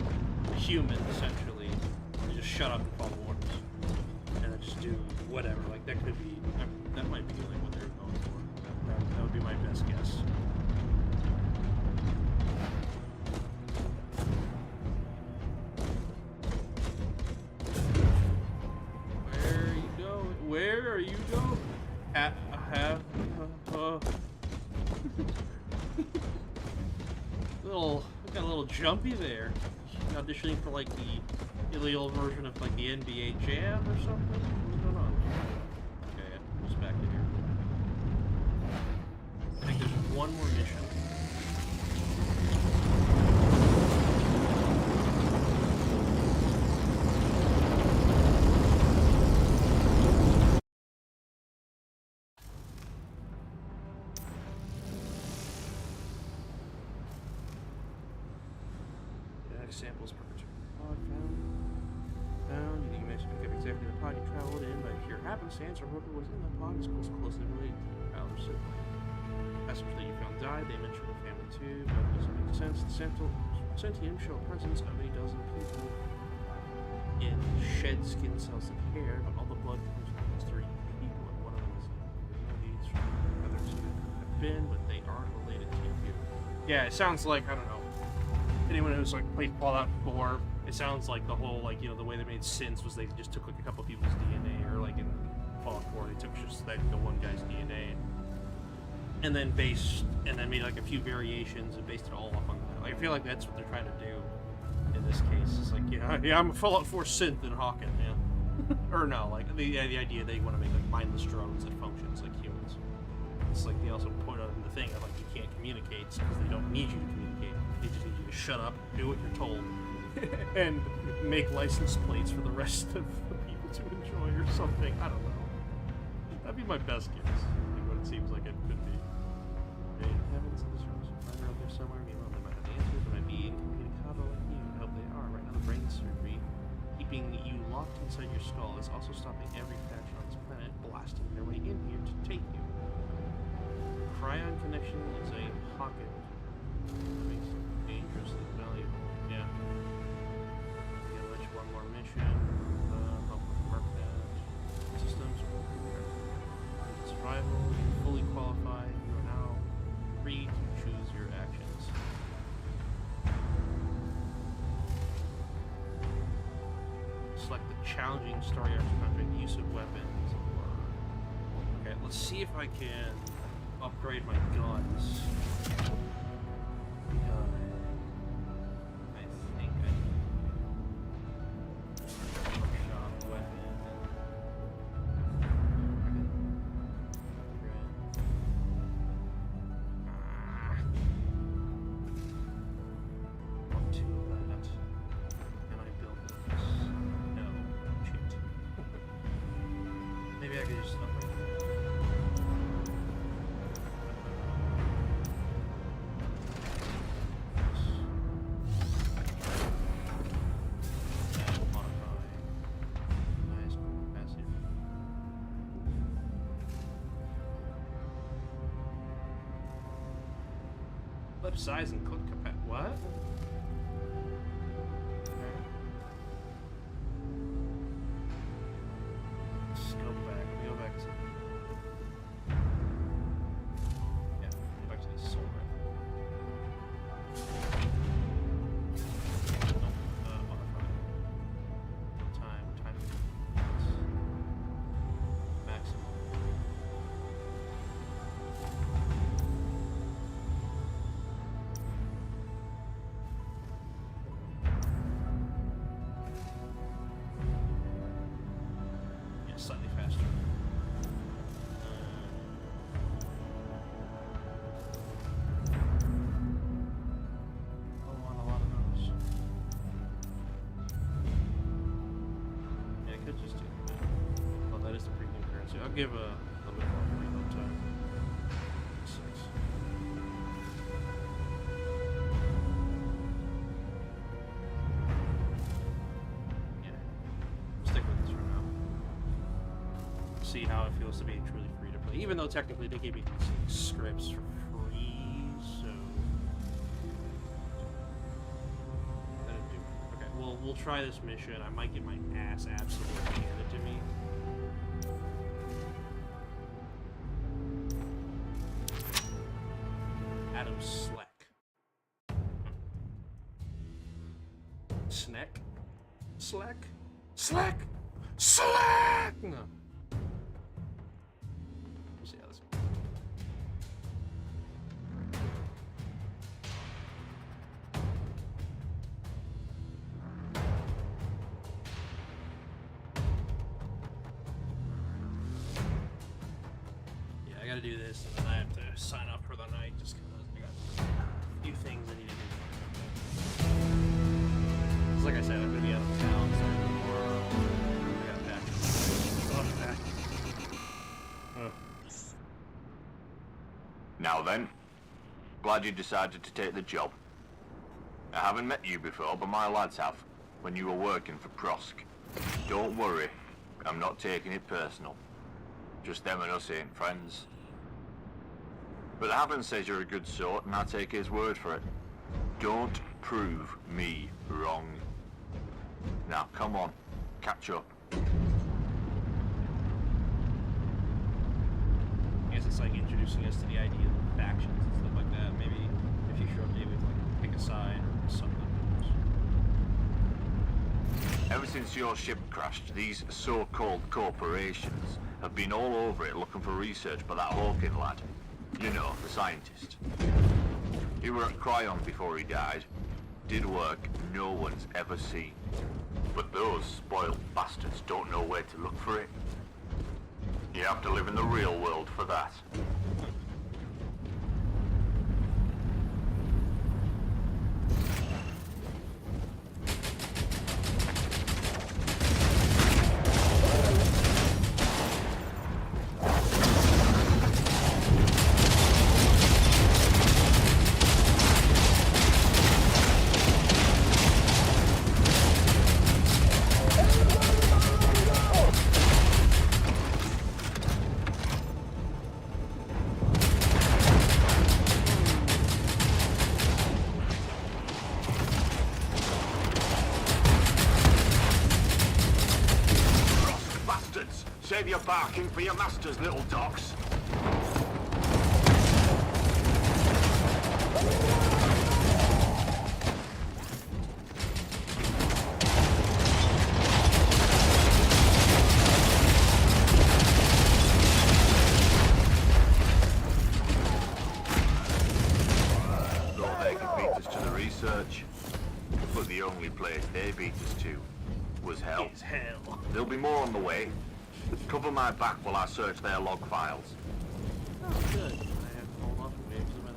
a human, essentially, to just shut up and follow orders. And then just do whatever, like, that could be, that might be, like, what they're going for. That would be my best guess. Where are you going? Got a little jumpy there. Auditioning for like the illegal version of like the NBA Jam or something. What's going on? Okay, just back in here. I think there's one more mission. Samples per pod found. You think you managed to pick up exactly the pod you traveled in, but if your happenstance or whoever was in the pod is closely related to your pal or sibling. Passengers that you found died, they mentioned the family too, but it doesn't make sense. The sentium show a presence of a dozen people in shed skin cells of hair, but all the blood comes from these 3 people, and one of them is no leads from the other 2 have been, but they aren't related to you. Yeah, it sounds like, I don't know. Anyone who's like played Fallout 4, it sounds like the whole, like, you know, the way they made synths was they just took like a couple of people's DNA, or like in Fallout 4 they took just like the one guy's DNA and then made like a few variations and based it all off on that. Like, I feel like that's what they're trying to do in this case. It's like, yeah, I'm a Fallout 4 synth in Hawken, yeah. Or no, like the idea they want to make like mindless drones that functions like humans. It's like they also put on the thing of like you can't communicate because they don't need you to communicate. They just need you to shut up, do what you're told, and make license plates for the rest of the people to enjoy or something. I don't know. That'd be my best guess. Like what it seems like it could be. Hey, heavens, this room's right around there somewhere. Meanwhile, they might have answers. They might be incommunicado like you. I hope they are. Right now, the brain surgery, keeping you locked inside your skull, is also stopping every faction on this planet blasting their way in here to take you. Cryon connection is a Hawken. That makes it dangerously valuable. Yeah. Yeah, let's one more mission. Help with mark that. Systems. Survival. You're fully qualified. You are now free to choose your actions. Select the challenging story arc contract. Use of weapons. Okay, let's see if I can upgrade my guns. I think shot weapon. Want two of that. Can I build this? No. Shit. Maybe I could just upgrade it. Clip size and clip capacity. What? Okay. Let's go back. We go back to. slightly faster. I want a lot of those. Yeah, I could just do that. Well, that is the premium currency. I'll give a little bit more reload time. 6. Stick with this for now. See how it feels to be truly free to play. Even though technically they gave me scripts for free, so that didn't do it. Okay, well we'll try this mission. I might get my ass absolutely handed to me. Adam Slack. Snack? Slack? Slack! Slack! No. We'll see how this goes. Yeah, I gotta do this, and then I have to sign up for the night just because I got a few things I need to do. It's like I said, I'm gonna be out of town, so tomorrow I got back.
Now then, glad you decided to take the job. I haven't met you before, but my lads have, when you were working for Prosk. Don't worry, I'm not taking it personal. Just them and us ain't friends. But Haven says you're a good sort, and I take his word for it. Don't prove me wrong. Now, come on, catch up.
I guess it's like introducing us to the idea of factions and stuff like that. Maybe in a future update we'd like pick a side or something.
Ever since your ship crashed, these so-called corporations have been all over it looking for research by that Hawken lad. You know, the scientist. He were at Cryon before he died. Did work no one's ever seen. But those spoiled bastards don't know where to look for it. You have to live in the real world for that. Save your barking for your masters, little dogs. Thought they could beat us to the research, but the only place they beat us to was hell.
It's hell.
There'll be more on the way. Cover my back while I search their log files.
Oh, good. I have to hold off and wait for the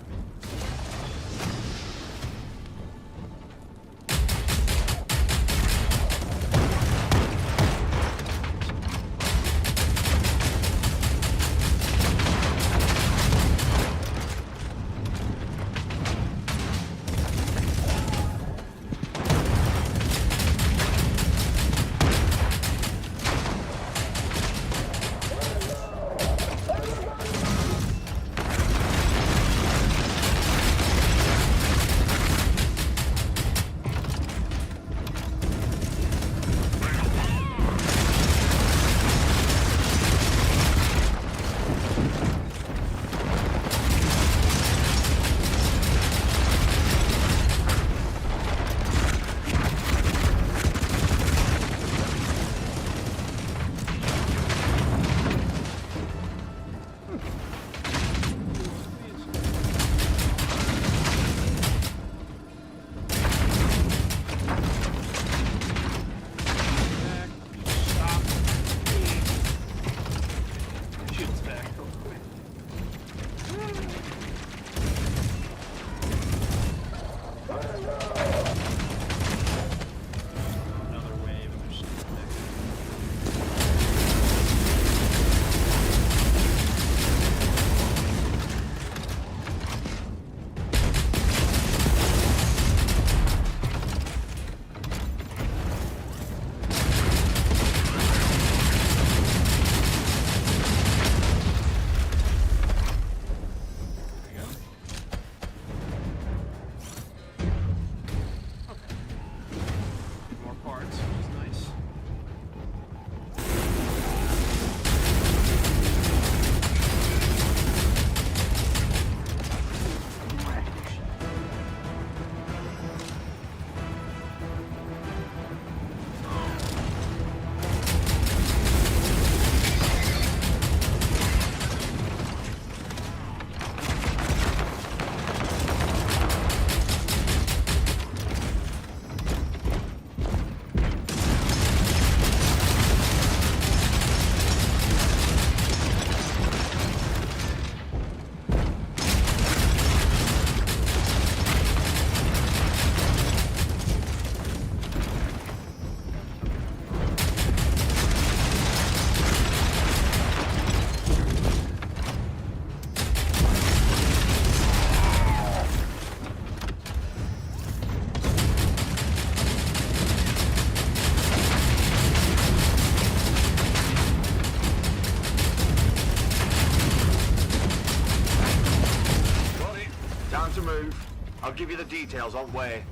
I'll give you the details on way.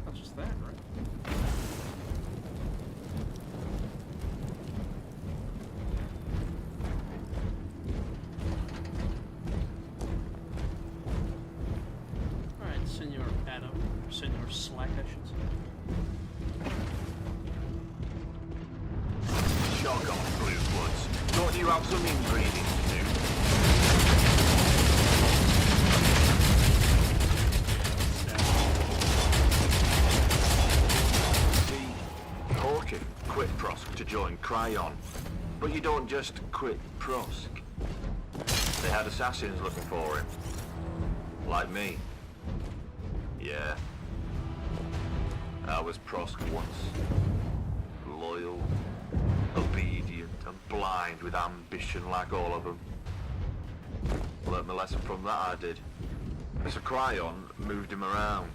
Not just that, right? Alright, Senor Adam. Or Senor Slack, I should say.
Shock off, Blue Bloods. Don't you have some ingredients to do? See, Hawken quit Prosk to join Cryon. But you don't just quit Prosk. They had assassins looking for him. Like me. Yeah. I was Prosk once. Loyal, obedient, and blind with ambition like all of them. Learned my lesson from that, I did. So Cryon moved him around.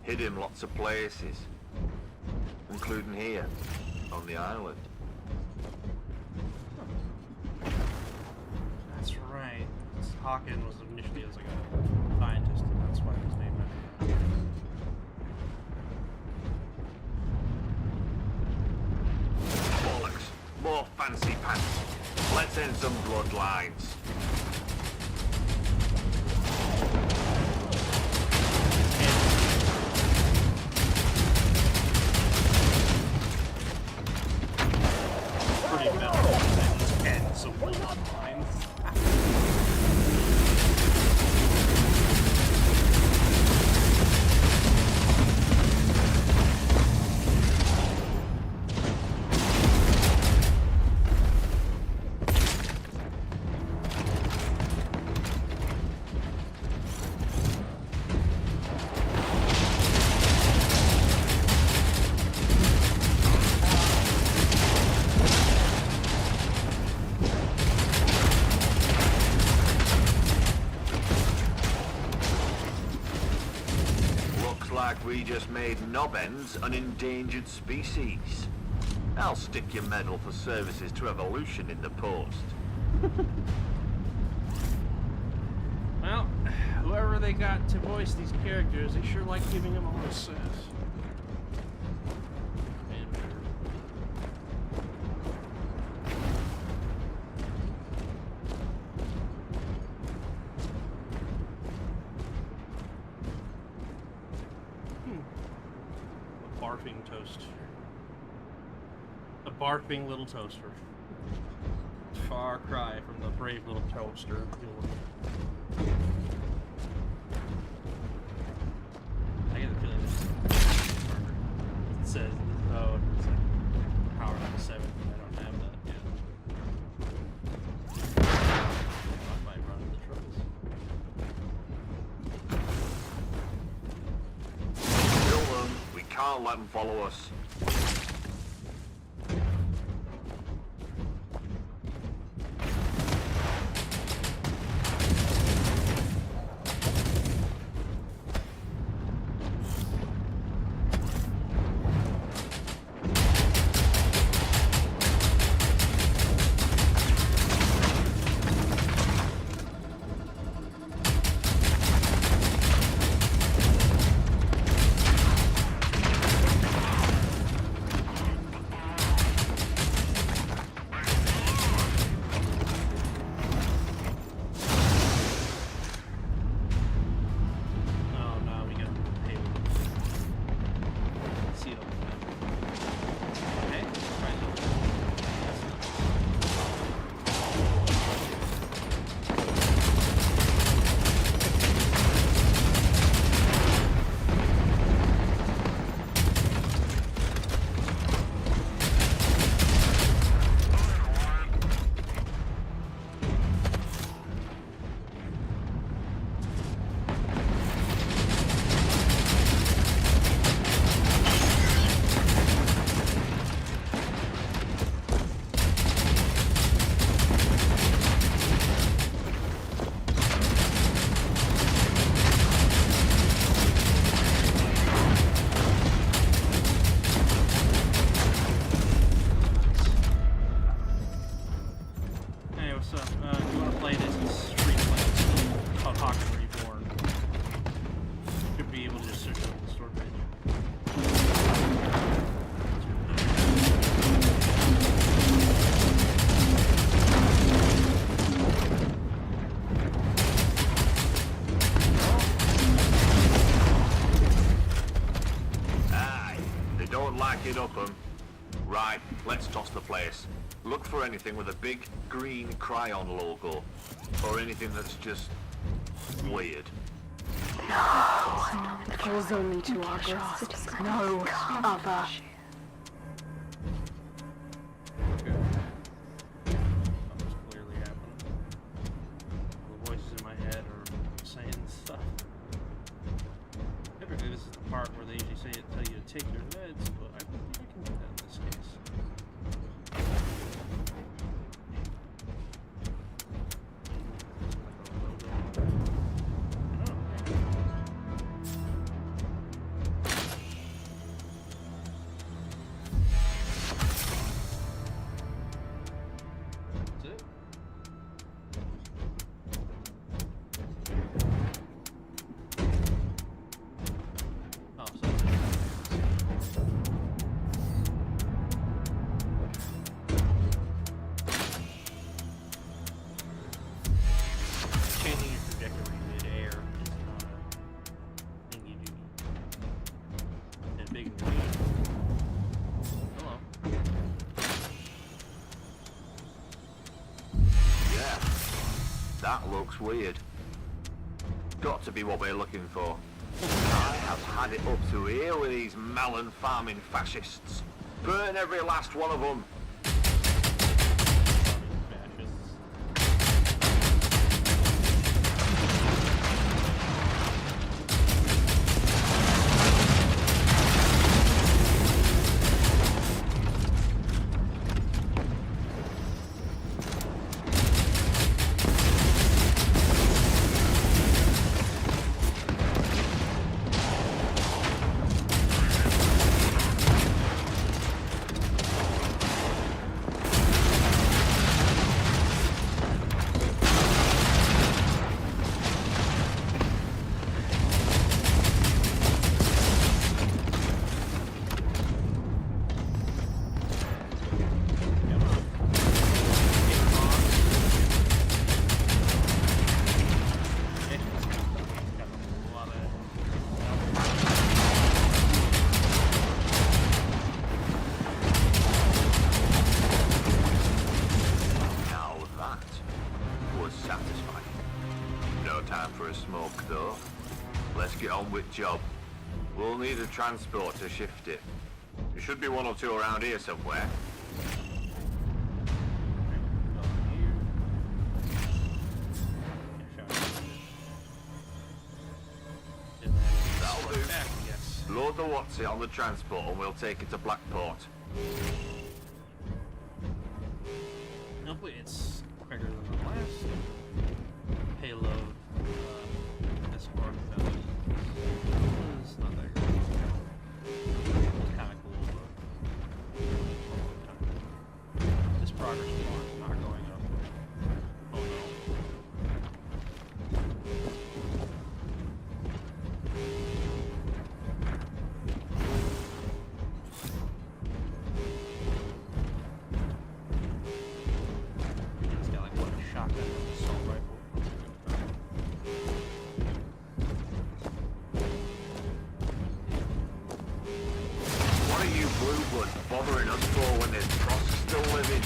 Hid him lots of places. Including here, on the island.
That's right. Hawken was initially as like a scientist, and that's why his name meant.
Bollocks. More fancy pants. Let's end some bloodlines.
Pretty metal. And some bloodlines.
We just made Nobens an endangered species. I'll stick your medal for services to evolution in the post.
Well, whoever they got to voice these characters, they sure like giving them a lot of sass. Barfing toaster. A barfing little toaster. Far cry from the brave little toaster. I get the feeling this is it says, oh, it's like power level 7. I don't have that yet. I might run into troubles.
Kill them. We can't let them follow us. would like it up 'em. Right, let's toss the place. Look for anything with a big green Cryon logo. Or anything that's just weird.
No, it falls only to our grasp. No other.
Clearly happening. The voices in my head are saying stuff. Typically, this is the part where they usually tell you to take your meds, but I don't think I can do that in this case. Changing your trajectory mid-air is not a thing you do. And big and green. Hello.
Yeah, that looks weird. Got to be what we're looking for. I have had it up to here with these melon farming fascists. Burn every last one of them. Job. We'll need a transport to shift it. There should be one or two around here somewhere. That'll do.
Yes.
Load the What's-It on the transport and we'll take it to Blackport.
Hopefully it's bigger than the last payload escort. It's not that great. It's kind of cool, but this progress bar is not going up. Oh no. It's got like what, a shotgun and an assault rifle.
Blue blood bothering us for when there's Prosk still living.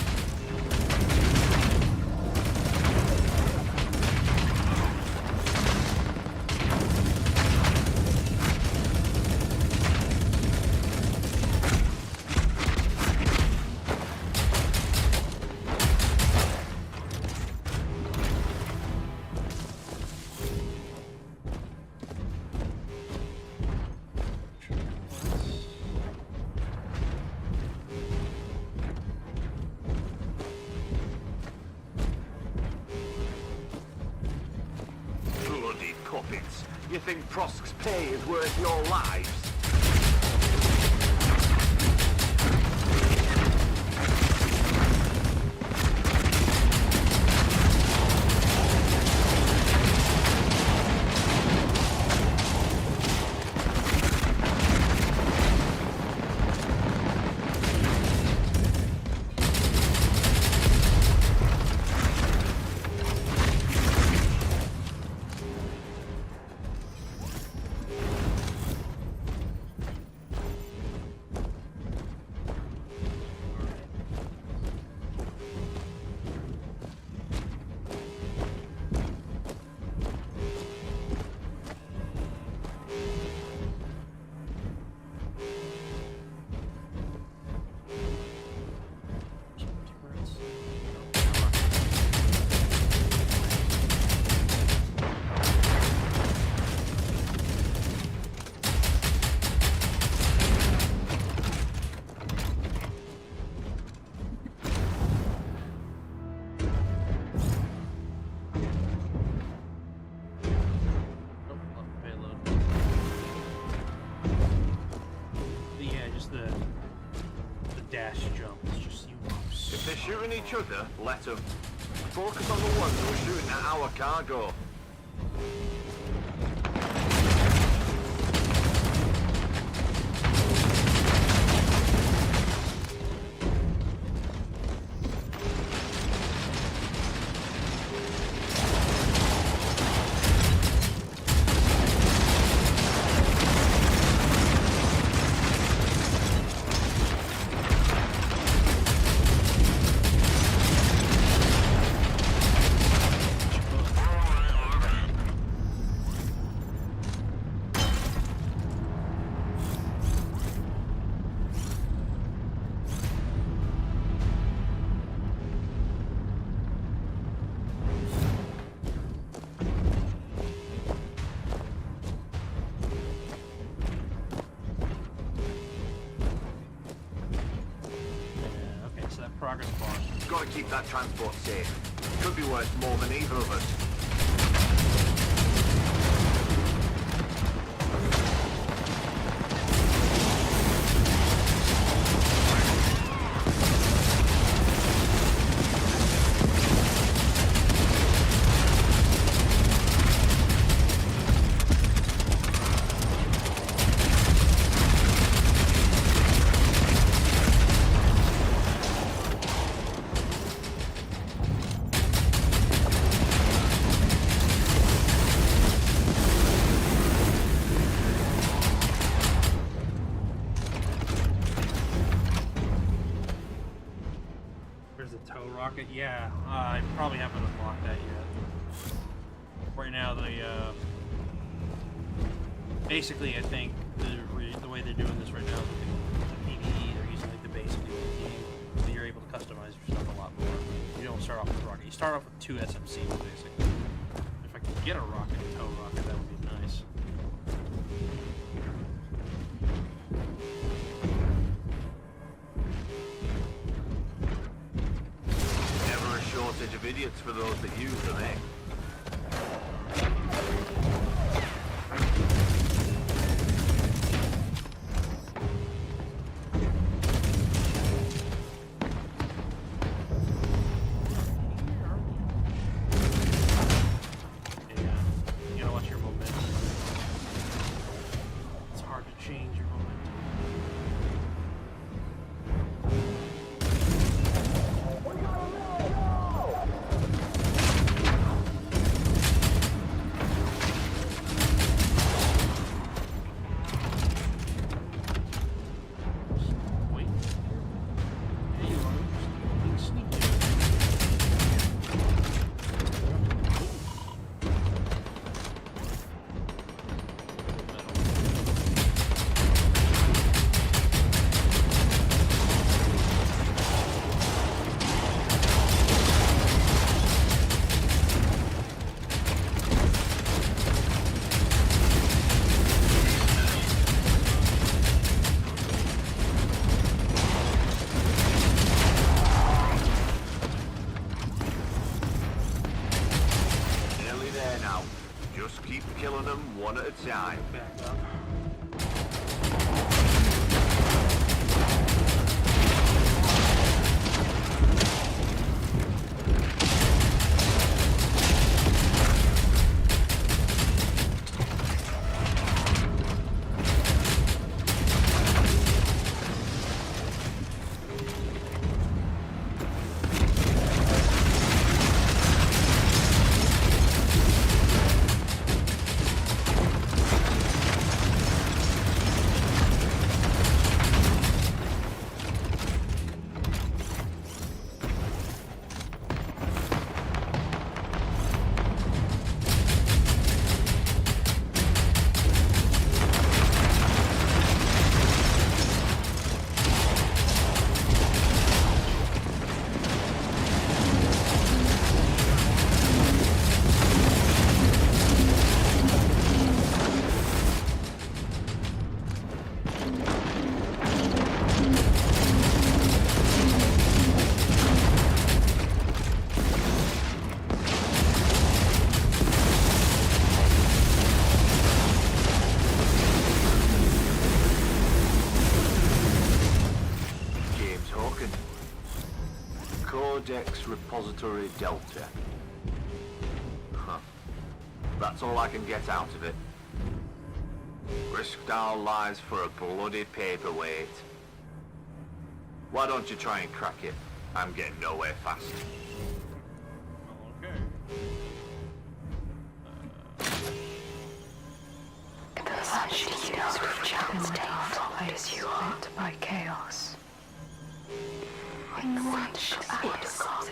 Puppets. You think Prosk's pay is worth your lives?
the dash jump. It's just you.
If they're shooting each other, let them. Focus on the ones who are shooting at our cargo.
Progress bar.
Gotta keep that transport safe. Could be worth more than either of us.
Rocket, yeah, I probably haven't unlocked that yet. Right now, basically, I think the way they're doing this right now is with the PvE, they're using like the basic PvE, so you're able to customize your stuff a lot more. You don't start off with rocket. You start off with 2 SMCs, basically. If I could get a rocket, a tow rocket, that would be nice.
Shortage of idiots for those that use them, eh?
You gotta watch your momentum. It's hard to change your momentum.
Killing them one at a time.
Back up.
Codex Repository Delta. Huh. That's all I can get out of it. Risked our lives for a bloody paperweight. Why don't you try and crack it? I'm getting nowhere fast.
Okay.
The such years with challenge follows you hurt by chaos. In which is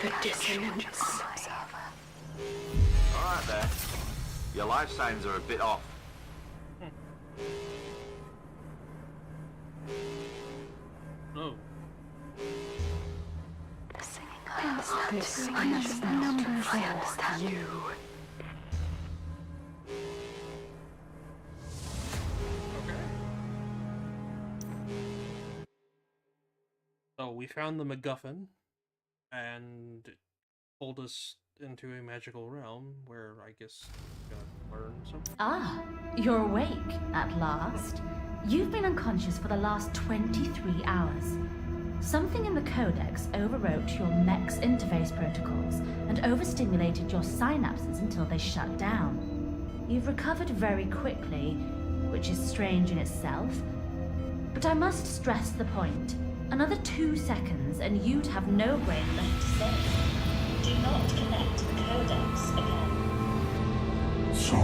the dissonance.
Alright there. Your life signs are a bit off.
Oh.
I understand you.
So we found the MacGuffin, and it pulled us into a magical realm where I guess we're gonna learn something.
Ah, you're awake at last. You've been unconscious for the last 23 hours. Something in the Codex overwrote your mech's interface protocols and overstimulated your synapses until they shut down. You've recovered very quickly, which is strange in itself. But I must stress the point. Another 2 seconds and you'd have no brain left to say. Do not connect to the Codex again.
So,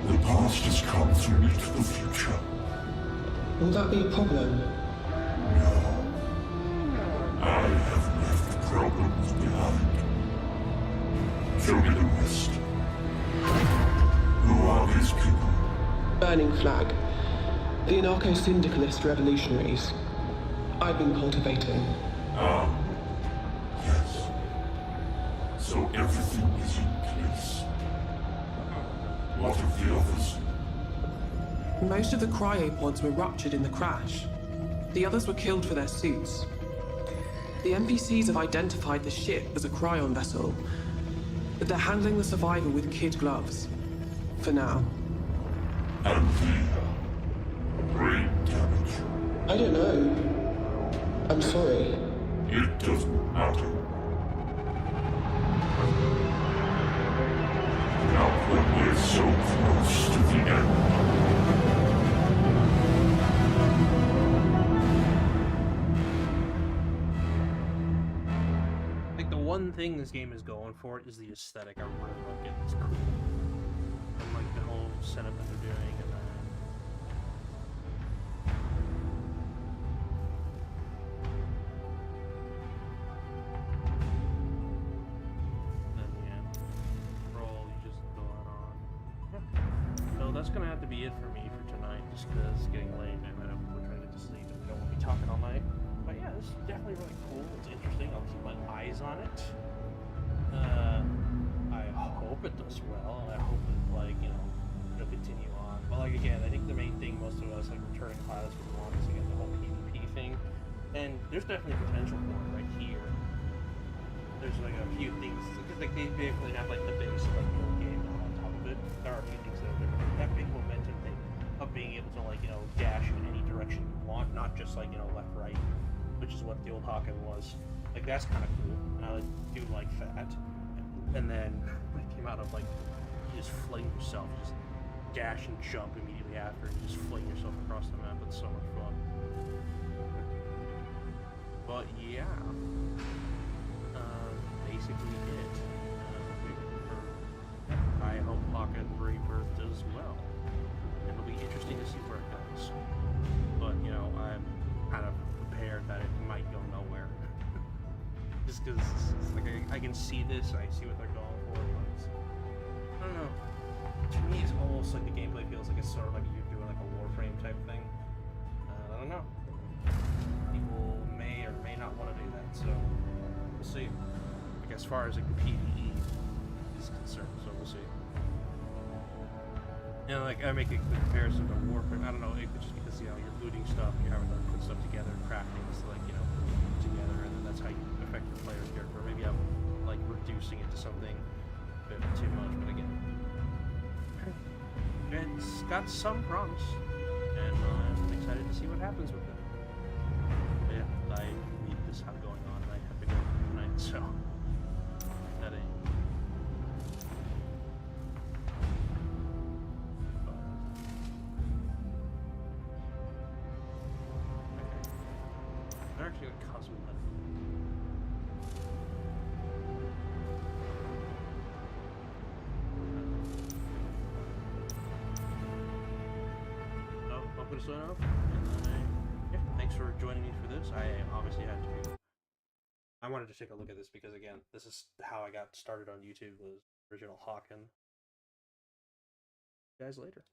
the past has come to meet the future.
Will that be a problem?
I have left problems behind. Show me the rest. Who are these people?
Burning Flag. The anarcho-syndicalist revolutionaries. I've been cultivating.
Yes. So everything is in place. What of the others?
Most of the cryopods were ruptured in the crash. The others were killed for their suits. The NPCs have identified the ship as a cryon vessel, but they're handling the survivor with kid gloves. For now.
And the brain damage?
I don't know. I'm sorry.
It doesn't matter. Now that we're so close to the end.
One thing this game is going for is the aesthetic. I really like it. It's cool. And like the whole setup that they're doing, and then yeah, roll. You just go out on. Yeah. So that's gonna have to be it for me for tonight, just because it's getting late and I know we're trying to get to sleep and we don't want to be talking all night. But yeah, this is definitely really cool. It's interesting. I'll keep my eyes on it. I hope it does well, and I hope it, like, you know, it'll continue on. But like again, I think the main thing most of us like returning pilots would want is again the whole PvP thing. And there's definitely potential for it right here. There's like a few things because like they basically have like the base like the game on top of it. There are a few things that are different. That big momentum thing of being able to like, you know, dash in any direction you want, not just like, you know, left, right, which is what the old Hawken was. Like that's kind of cool, and I do like that. And then it came out of like you just fling yourself, just dash and jump immediately after, and you just fling yourself across the map. It's so much fun. But yeah, basically it. I hope Hawken Rebirth does well. It'll be interesting to see where it goes. But you know, I'm kind of prepared that it might go nowhere. Just because like I can see this, I see what they're going for. But I don't know. To me, it's almost like the gameplay feels like it's sort of like you're doing like a Warframe type thing. I don't know. People may or may not want to do that, so we'll see. Like as far as like the PvE is concerned, so we'll see. You know, like I make a comparison to Warframe. I don't know, it could just because you know you're looting stuff, you're having to put stuff together and crafting this, like, you know, together, and then that's how you affect your player's character. Maybe I'm like reducing it to something a bit too much, but again, it's got some promise, and I'm excited to see what happens with it. But yeah, I need this going on, and I have to go actually like constantly left. So I'm gonna sign off, and yeah, thanks for joining me for this. I obviously had to. I wanted to take a look at this because again, this is how I got started on YouTube. Was original Hawken. See you guys later.